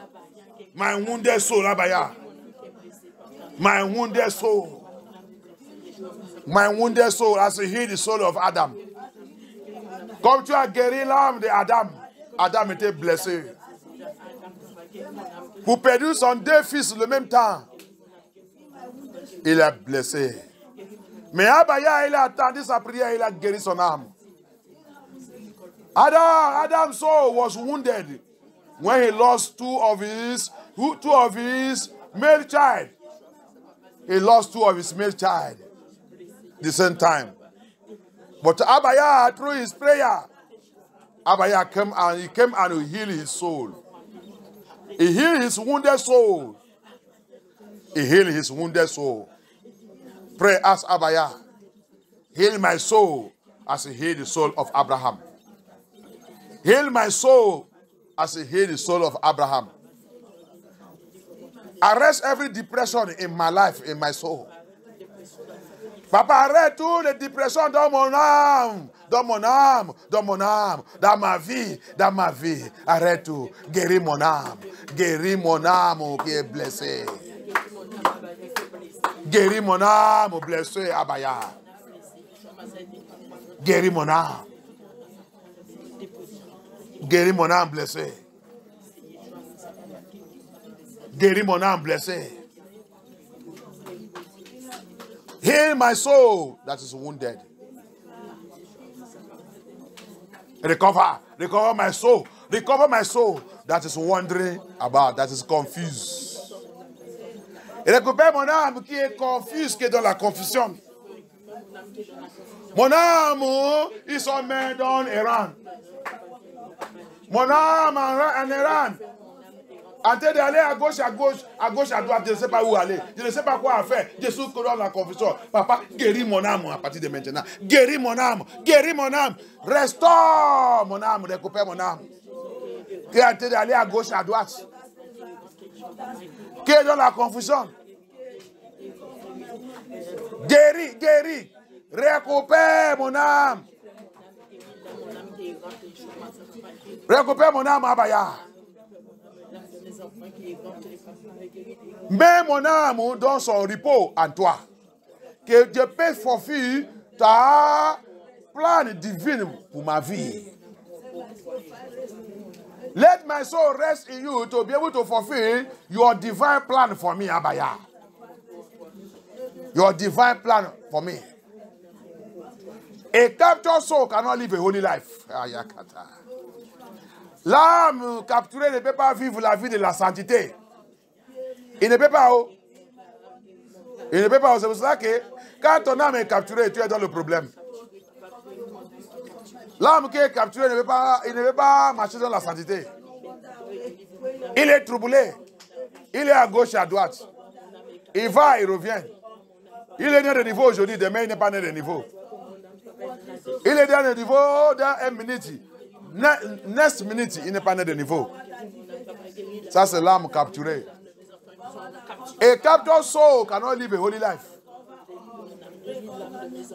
My wounded soul, Abaya. My wounded soul. My wounded soul as he healed the soul of Adam. Comme tu as guéri l'âme de Adam, Adam était blessé. Pour perdre son deux fils le même temps, il est blessé. Mais Abaya, il a attendu sa prière, il a guéri son âme. Adam's soul was wounded when he lost two of his male child. He lost two of his male child the same time. But Abaya, through his prayer, Abaya came and he healed his soul. He healed his wounded soul. He healed his wounded soul. Pray, ask Abaya, heal my soul as he healed the soul of Abraham. Heal my soul as he healed the soul of Abraham. Arrest every depression in my life, in my soul. Papa, arrête toutes les dépressions dans mon âme, dans mon âme, dans mon âme, dans ma vie, dans ma vie. Arrête tout. Guéris mon âme qui est blessée. Guéris mon âme blessée, Abaya. Guéris mon âme. Guéris mon âme blessée. Guéris mon âme blessée. Heal my soul that is wounded. Recover my soul. Recover my soul that is wandering about, that is confused. Récupère mon âme qui est confuse, qui est dans la confusion. Mon âme, ils sont mis dans Iran. Mon âme en Iran. En train d'aller à gauche, à droite, je ne sais pas où aller. Je ne sais pas quoi faire. Je suis dans la confusion. Papa, guéris mon âme à partir de maintenant. Guéris mon âme. Guéris mon âme. Restaure mon âme. Récupère mon âme. Qui est en train d'aller à gauche, à droite. Qui est dans la confusion. Guéris. Récupère mon âme. Récupère mon âme, Abaya. Mets mon âme dans son repos en toi. Que je peux fulfill ta plan divin pour ma vie. Let my soul rest in you to be able to fulfill your divine plan for me, Abaya. Your divine plan for me. A captured soul cannot live a holy life. L'âme capturée ne peut pas vivre la vie de la sainteté. Il ne peut pas. Il ne peut pas. C'est pour ça que quand ton âme est capturée, tu es dans le problème. L'âme qui est capturée ne peut pas marcher dans la sainteté. Il est troublé. Il est à gauche et à droite. Il va, il revient. Il est né de niveau aujourd'hui, demain il n'est pas né de niveau. Il est né de niveau dans une minute. Next minute, il n'est pas né de niveau. Ça, c'est l'âme capturée. A captured soul cannot live a holy life.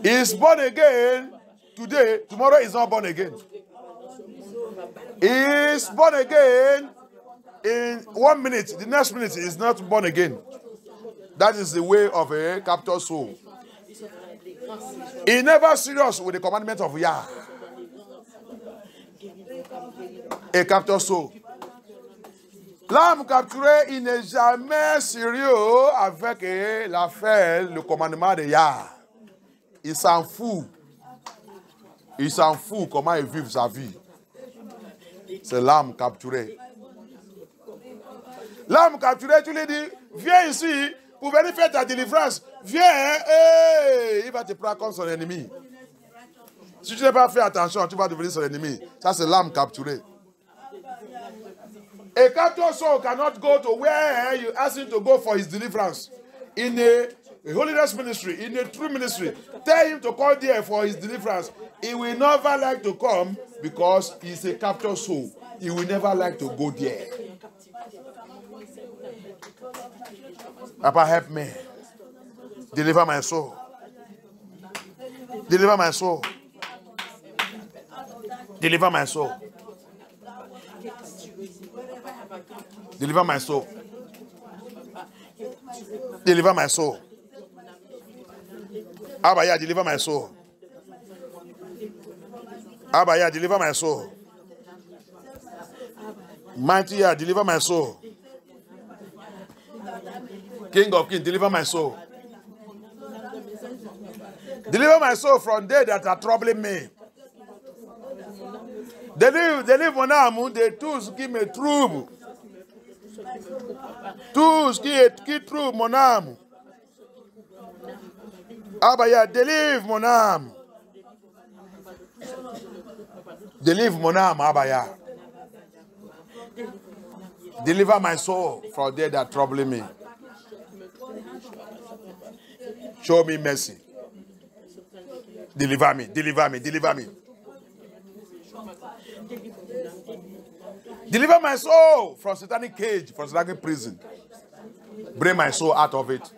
He is born again today, tomorrow is not born again. He is born again in 1 minute, the next minute is not born again. That is the way of a captured soul. He never serious with the commandment of Yah. A captured soul. L'âme capturée, il n'est jamais sérieux avec l'affaire, le commandement de Yah. Il s'en fout. Il s'en fout comment il vit sa vie. C'est l'âme capturée. L'âme capturée, tu lui dis, viens ici pour venir faire ta délivrance. Viens, il va te prendre comme son ennemi. Si tu n'as pas fait attention, tu vas devenir son ennemi. Ça, c'est l'âme capturée. A captured soul cannot go to where you ask him to go for his deliverance. In a holiness ministry, in a true ministry, tell him to call there for his deliverance. He will never like to come because he's a captured soul. He will never like to go there. Papa, help me. Deliver my soul. Deliver my soul. Deliver my soul. Deliver my soul. Deliver my soul. Abaya, deliver my soul. Abaya, deliver my soul. Mighty, deliver my soul. King of Kings, deliver my soul. Deliver my soul from they that are troubling me. Deliver mon âme de tous qui me troublent. Tous qui troublent mon âme. Abaya, délivre mon âme. Deliver mon âme, Abaya. Deliver my soul from they that trouble me. Show me mercy. Deliver me, deliver me, deliver me. Deliver my soul from satanic cage, from satanic prison. Bring my soul out of it.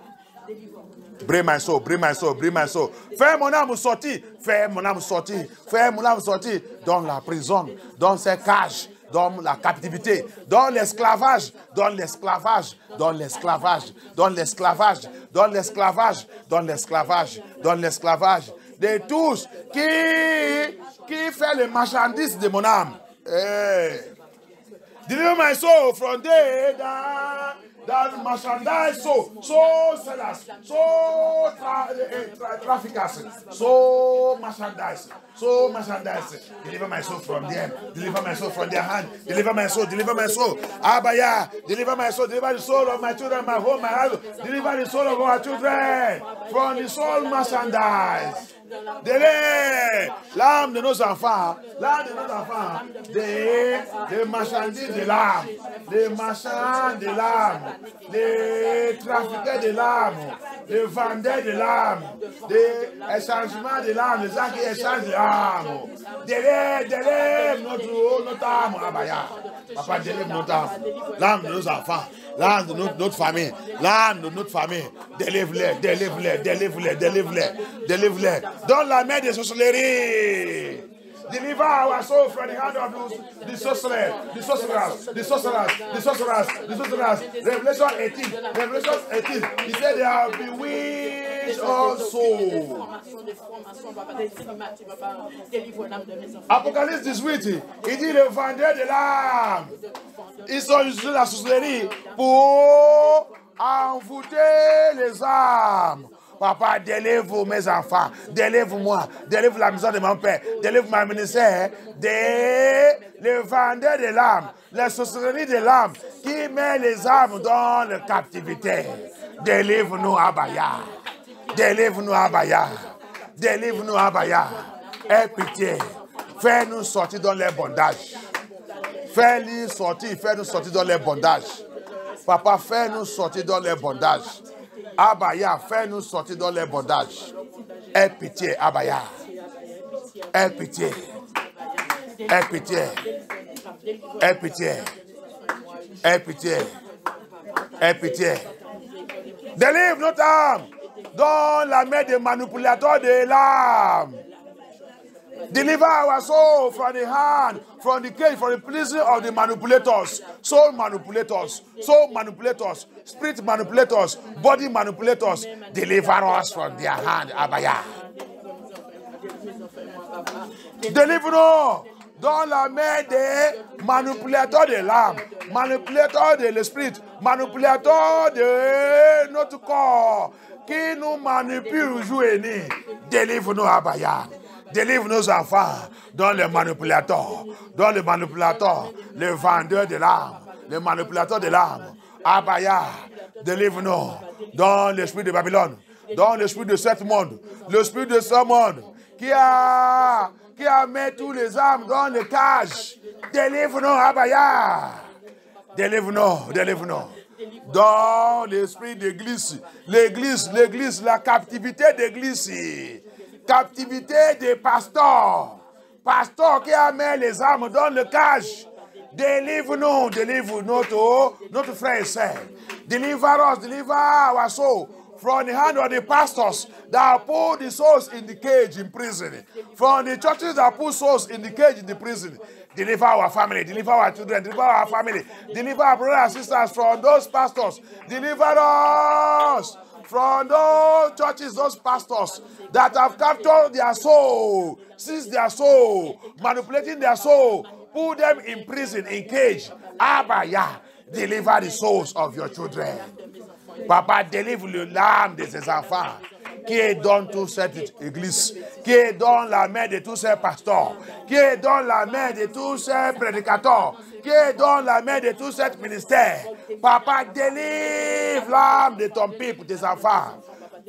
Bring my soul, bring my soul, bring my soul. Fais mon âme sortir, fais mon âme sortir, fais mon âme sortir dans la prison, dans ces cages, dans la captivité, dans l'esclavage, dans l'esclavage, dans l'esclavage, dans l'esclavage, dans l'esclavage, dans l'esclavage, dans l'esclavage. De tous qui fait les marchandises de mon âme. Hey. Deliver my soul from there that merchandise, so sellers, so traffickers, so merchandise. Deliver my soul from them. Deliver my soul from their hand. Deliver my soul. Deliver my soul. Abaya, deliver my soul. Deliver the soul of my children, my home, my house. Deliver the soul of our children from the soul merchandise. L'âme de nos enfants, des marchandises de l'âme, les marchands de l'âme, les trafiquants de l'âme, les vendeurs de l'âme, les échangements de l'âme, les gens qui échangent de l'âme. Délève notre âme, Abaya. Papa, délève notre âme, l'âme de nos enfants, l'âme de notre famille, l'âme de notre famille. Délève-les, délève-les, délève-les, délève-les, délève-les. Dans la main des sorcelleries. Deliver our soul from the hand of the sorcerers, the sorcerers, the sorcerers, the sorcerers, the sorcerers. Revelation 18, he said they are bewitched also. Apocalypse 18, il dit le vendeur de l'âme. Ils sont utilisés la sorcellerie pour envoûter les âmes. Papa, délivre mes enfants. Délivre-moi. Délivre la maison de mon père. Délivre ma ministère. Les vendeurs de l'âme. Les sorcelleries de l'âme qui met les âmes dans la captivité. Délivre-nous, Abaya. Délivre-nous, Abaya. Délivre-nous, Abaya. Aie pitié. Fais-nous sortir dans les bondages. Fais-nous sortir dans les bondages. Papa, fais-nous sortir dans les bondages. Abaya, fais-nous sortir dans les bondages. Aie pitié, Abaya. Aie pitié. Aie pitié. Aie pitié. Aie pitié. Aie pitié. Délivre notre âme dans la main des manipulateurs de l'âme. Deliver our soul from the hand, from the cage, from the prison of the manipulators, soul manipulators, spirit manipulators, body manipulators. Deliver us from their hand, Abaya. Deliver-nous dans la main des manipulateurs de l'âme, manipulateurs de l'esprit, manipulateurs de notre corps, qui nous manipulent jour et nuit. Délivre-nous, Abaya. Délivre nos enfants dans les manipulateurs, les vendeurs de l'âme, les manipulateurs de l'âme. Abaya, délivre-nous dans l'esprit de Babylone, dans l'esprit de ce monde, l'esprit de ce monde qui a mis tous les âmes dans les cages. Délivre-nous, Abaya. Délivre-nous. Dans l'esprit d'église, l'église, la captivité d'église. Captivité des pasteurs. Pasteur qui a mis les âmes dans le cage. Délivre-nous, délivre notre frère et sœur. Deliver us, deliver our soul from the hand of the pastors that put the souls in the cage in prison. From the churches that put souls in the cage in the prison. Deliver our family, deliver our children, deliver our family. Deliver our brothers and sisters from those pastors. Deliver us from those churches, those pastors that have captured their soul, seized their soul, manipulating their soul, put them in prison, in cage. Abaya, deliver the souls of your children. Papa, délivre l'âme de ses enfants qui est dans toute cette église, qui est dans la main de tous ces pasteurs, qui est dans la main de tous ces prédicateurs, qui est dans la main de tout cet ministère. Papa, délivre l'âme de ton peuple, tes enfants.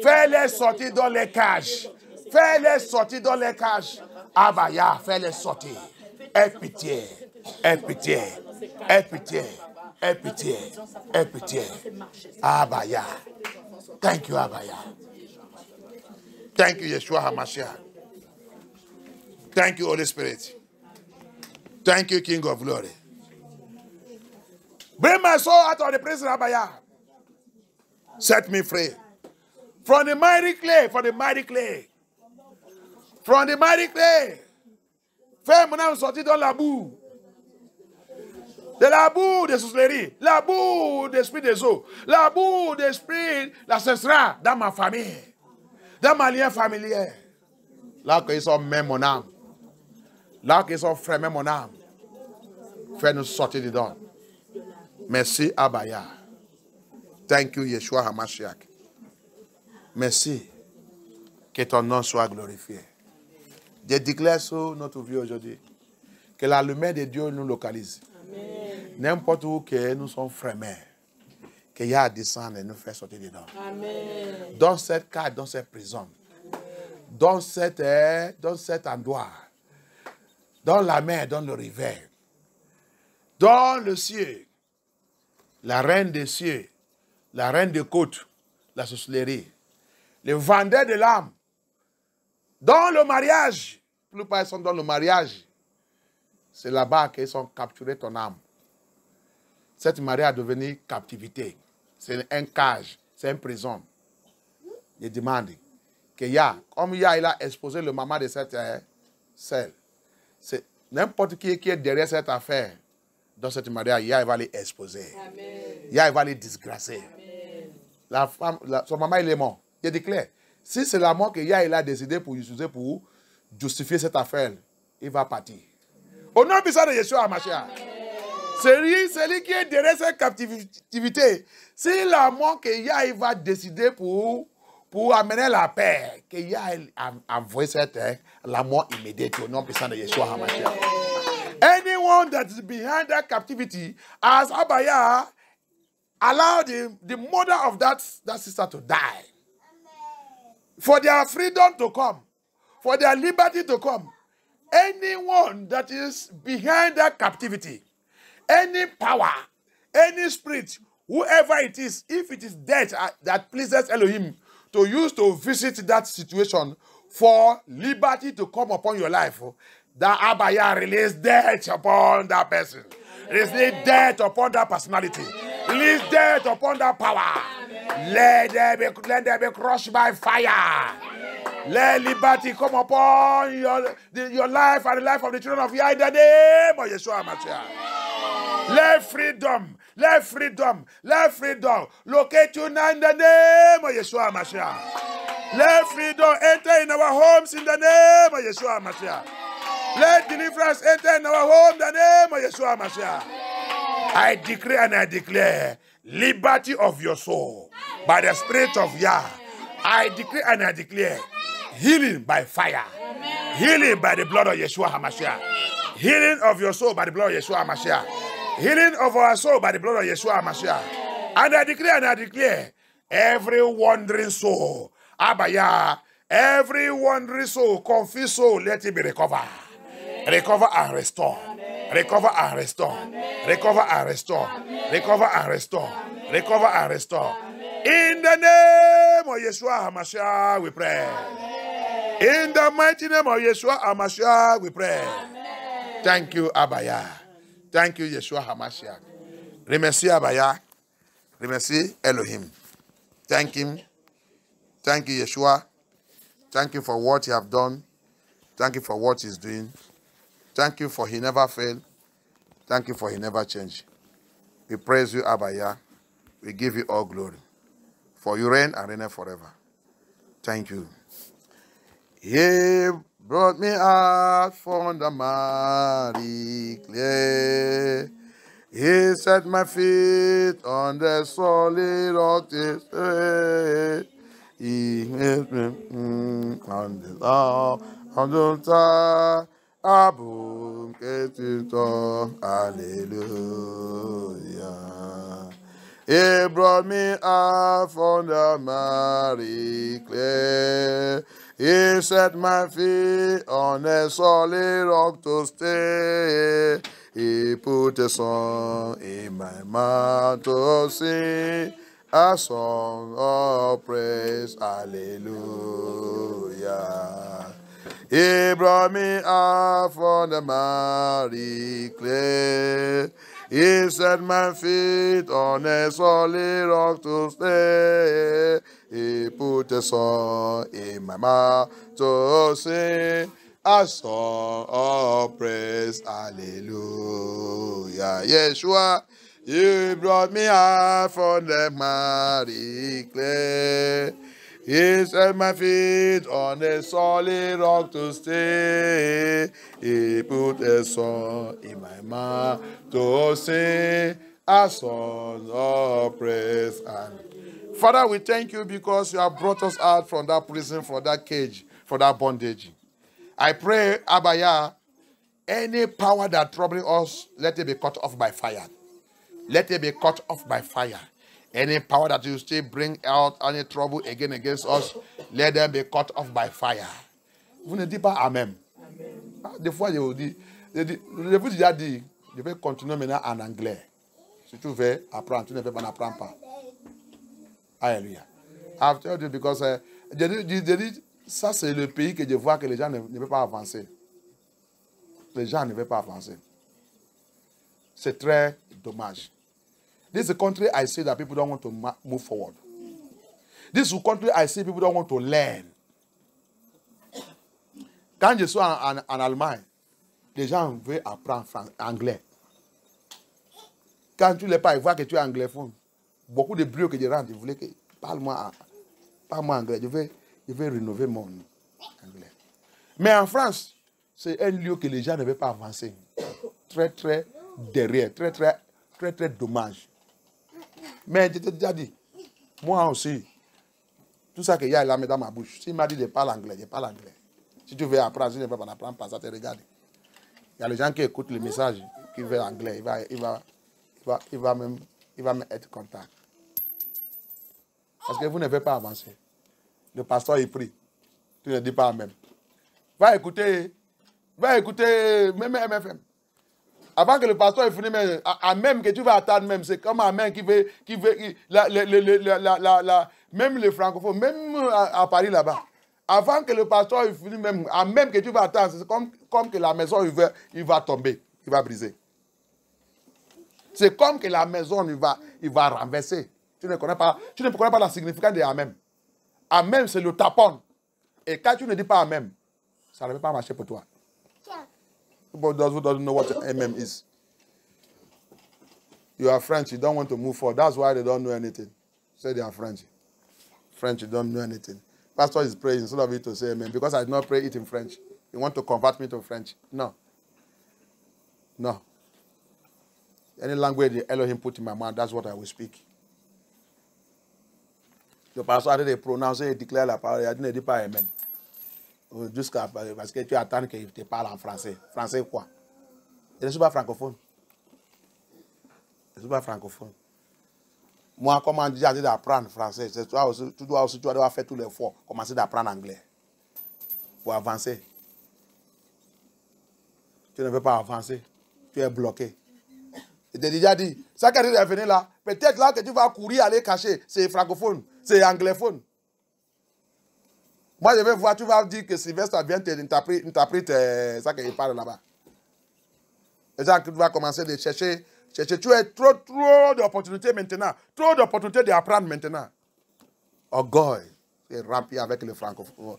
Fais-les sortir dans les cages. Fais-les sortir dans les cages. Abaya, fais-les sortir. Aie pitié. Aie pitié. Aie pitié. Aie pitié. Aie pitié. Abaya. Thank you, Abaya. Thank you, Yeshua HaMashiach. Thank you, Holy Spirit. Thank you, King of Glory. Bring my soul out of the prison, Abaya. Set me free. From the mighty clay, from the mighty clay. From the mighty clay. Fais mon âme sortir dans la boue. De la boue des sorcelleries, la boue des esprits des eaux, la boue des esprits l'ancestral dans ma famille, dans ma lien familier. Là qu'ils sont même mon âme. Là qu'ils sont frères même mon âme. Fais-nous sortir dedans. Merci, Abaya. Thank you, Yeshua HaMashiach. Merci. Que ton nom soit glorifié. Je déclare sur notre vie aujourd'hui que la lumière de Dieu nous localise. N'importe où que nous sommes frères, qu'il y a à descendre et nous faire sortir dedans. Amen. Dans cette cage, dans cette prison, dans cet endroit, dans la mer, dans le rivière, dans le ciel, la reine des cieux, la reine des côtes, la sorcellerie, les vendeurs de l'âme, dans le mariage, plus pas ils sont dans le mariage, c'est là-bas qu'ils ont capturé ton âme. Cette mariage est devenue captivité. C'est un cage, c'est une prison. Je demande que comme il a exposé le maman de cette celle, c'est n'importe qui est derrière cette affaire, dans cette mariage, il va les exposer. Il va les disgracer. La femme, son maman, il est mort. Je déclare, si c'est la mort que il a décidé pour utiliser pour justifier cette affaire, il va partir. Au nom puissant de Yeshua HaMashiach. C'est lui qui est derrière cette captivité. Si la mort que il va décider pour pour amener la paix, qu'il y a envoyé la mort immédiate au nom puissant de Yeshua HaMashiach. Anyone that is behind that captivity, as Abaya allowed the mother of that sister to die, for their freedom to come, for their liberty to come, anyone that is behind that captivity, any power, any spirit, whoever it is, if it is death that pleases Elohim to use to visit that situation for liberty to come upon your life, that Abaya release death upon that person. Release death upon that personality. Release death upon that power. Let them be crushed by fire. Let liberty come upon your life and the life of the children of Yah in the name of Yeshua HaMashiach. Let freedom locate you now in the name of Yeshua HaMashiach. Let freedom enter in our homes in the name of Yeshua HaMashiach. Let deliverance enter in our home in the name of Yeshua HaMashiach. I decree and I declare liberty of your soul by the Spirit of Yah. I decree and I declare healing by fire. Healing by the blood of Yeshua HaMashiach. Healing of your soul by the blood of Yeshua HaMashiach. Healing of our soul by the blood of Yeshua HaMashiach. And I declare every wandering soul, Abaya, every wandering soul, confused soul, let it be recovered. Recover and restore. Recover and restore. Recover and restore. Recover and restore. Recover and restore. In the name of Yeshua HaMashiach, we pray. In the mighty name of Yeshua HaMashiach, we pray. Thank you, Abaya. Thank you, Yeshua HaMashiach. Remercie Abaya. Remercie Elohim. Thank him. Thank you, Yeshua. Thank you for what you have done. Thank you for what he's doing. Thank you for he never failed. Thank you for he never changed. We praise you, Abaya. We give you all glory. For you reign and reign forever. Thank you. He brought me out from the miry clay. He set my feet on the solid rock to stay. He made me on the top of the tower. Abum ketito, hallelujah. He brought me out from the miry clay. He set my feet on a solid rock to stay. He put a song in my mouth to sing, a song of praise, hallelujah. He brought me out from the miry clay. He set my feet on a solid rock to stay. He put a song in my mouth to sing, a song of praise, hallelujah. Yeshua, you brought me out from the miry clay. He set my feet on a solid rock to stay. He put a song in my mouth to sing, a song of praise. And Father, we thank you because you have brought us out from that prison, from that cage, from that bondage. I pray, Abaya, any power that troubling us, let it be cut off by fire. Let it be cut off by fire. Any power that you still bring out any trouble again against us, let them be cut off by fire. Vous ne dites pas Amen. Des fois, je vous dis, je vous déjà dit, je vais continuer maintenant en anglais. Si tu veux apprendre, tu ne peux pas apprendre pas. Alléluia. I've told you because ça c'est le pays que je vois que les gens ne veulent pas avancer. Les gens ne veulent pas avancer. C'est très dommage. This is a country I see that people don't want to move forward. This is a country I see people don't want to learn. Quand je suis en Allemagne, les gens veulent apprendre anglais. Quand tu ne l'es pas, ils voient que tu es anglophone. Beaucoup de bureaux que je rentre, ils voulaient que parle-moi anglais. Je vais rénover mon anglais. Mais en France, c'est un lieu que les gens ne veulent pas avancer. Très, très derrière. Très, très, très, très dommage. Mais je t'ai déjà dit, moi aussi, Tout ça qu'il y a, il l'a mis dans ma bouche. S'il m'a dit de parler anglais, je parle anglais. Si tu veux apprendre, si tu ne veux pas apprendre, pas ça, te regarde. Il y a les gens qui écoutent le message, qui veulent anglais. Il va même être content. Parce que vous ne pouvez pas avancer. Le pasteur, il prie. Tu ne dis pas Amen. Va écouter même MFM. Avant que le pasteur ait fini, Amen que tu vas attendre même, c'est comme Amen qui veut même les francophones, même à Paris là-bas. Avant que le pasteur ait fini même, Amen que tu vas attendre, c'est comme que la maison il va tomber, il va briser. C'est comme que la maison il va renverser. Tu ne connais pas la signification de Amen. Amen, c'est le tapon. Et quand tu ne dis pas Amen, ça ne va pas marcher pour toi. People doesn't know what Amen is. You are French, you don't want to move forward. That's why they don't know anything. Say they are French. French, you don't know anything. Pastor is praying instead of it to say Amen. Because I did not pray it in French. You want to convert me to French? No. No. Any language the Elohim put in my mouth, that's what I will speak. Le pasteur a dit prononcer et déclarer la parole. Il a dit ne dis pas Amen. Jusqu'à parce que tu attends qu'il te parle en français. Français quoi? Je ne suis pas francophone. Je ne suis pas francophone. Moi, comme on dit d'apprendre français, tu dois faire tous les efforts, commencer d'apprendre anglais. Pour avancer. Tu ne veux pas avancer. Tu es bloqué. Je t'ai déjà dit, ça qui est venu là, peut-être là que tu vas courir, aller cacher, c'est francophone, c'est anglophone. Moi, je vais voir, tu vas dire que Sylvestre vient t'interpréter ça qu'il parle là-bas. Et ça, tu vas commencer de chercher. Tu as trop d'opportunités maintenant. Trop d'opportunités d'apprendre maintenant. Orgueil. C'est rempli avec le francophone.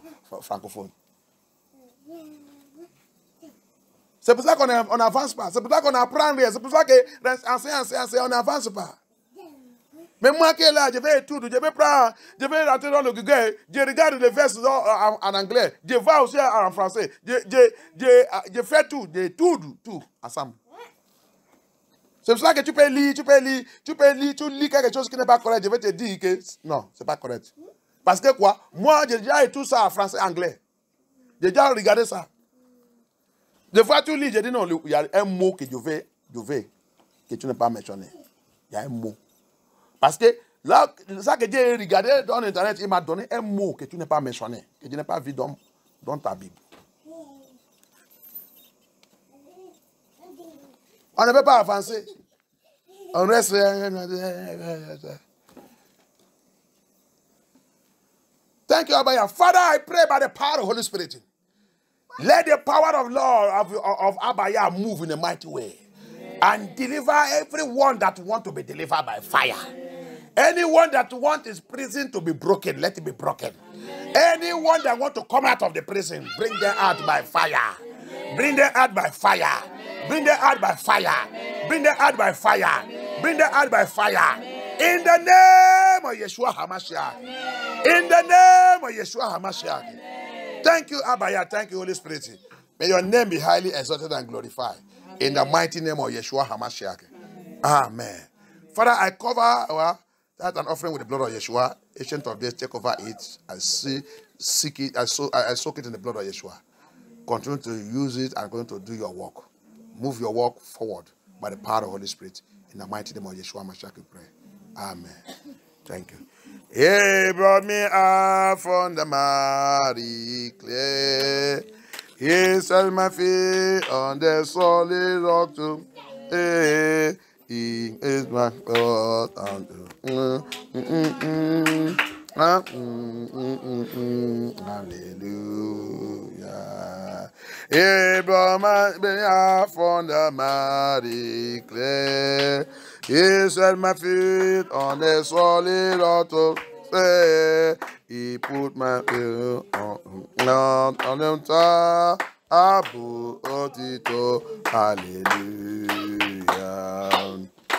C'est pour ça qu'on n'avance pas. C'est pour ça qu'on apprend rien. C'est pour ça qu'on on n'avance pas. Mais moi qui est là, je vais étudier, je vais rentrer dans le Google, je regarde les versets en anglais, je vois aussi en français, je fais tout ensemble. C'est pour ça que tu peux lire quelque chose qui n'est pas correct, je vais te dire que non, c'est pas correct. Parce que quoi? Moi, j'ai déjà étudié ça en français, anglais. J'ai déjà regardé ça. Des fois, tu lis, je dis non, il y a un mot que je vais, que tu n'as pas mentionné. Il y a un mot. Parce que là, ça que j'ai regardé dans Internet, il m'a donné un mot que tu n'as pas mentionné, que tu n'as pas vu dans ta Bible. On ne peut pas avancer. On reste. Thank you, Abaya. Father, I pray by the power of the Holy Spirit. Let the power of Lord of Abaya move in a mighty way. And deliver everyone that wants to be delivered by fire. Anyone that wants his prison to be broken, let it be broken. Anyone that wants to come out of the prison, bring them out by fire. Bring them out by fire. Bring them out by fire. Bring them out by fire. Bring them out by fire. In the name of Yeshua HaMashiach. In the name of Yeshua HaMashiach. Thank you, Abaya. Thank you, Holy Spirit. May your name be highly exalted and glorified. In the mighty name of Yeshua HaMashiach. Amen. Father, I cover that an offering with the blood of Yeshua. Ancient of days, take over it. I seek it. I soak it in the blood of Yeshua. Continue to use it and going to do your work. Move your work forward by the power of the Holy Spirit. In the mighty name of Yeshua HaMashiach, we pray. Amen. Thank you. He brought me out from the mighty clay. He set my feet on the solid rock to He is my God. Hallelujah. He brought me out from the mighty clay. He set my feet on the solid rock to stay. He put my feet on the top. Abu Otito, hallelujah.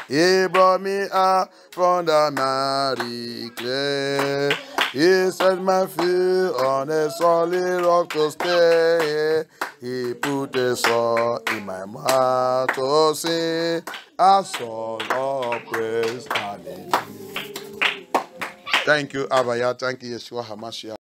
He brought me out from the mighty clay. He set my feet on a solid rock to stay. He put a song in my mouth to sing a song of praise, hallelujah. Thank you, Abaya. Thank you, Yeshua HaMashiach.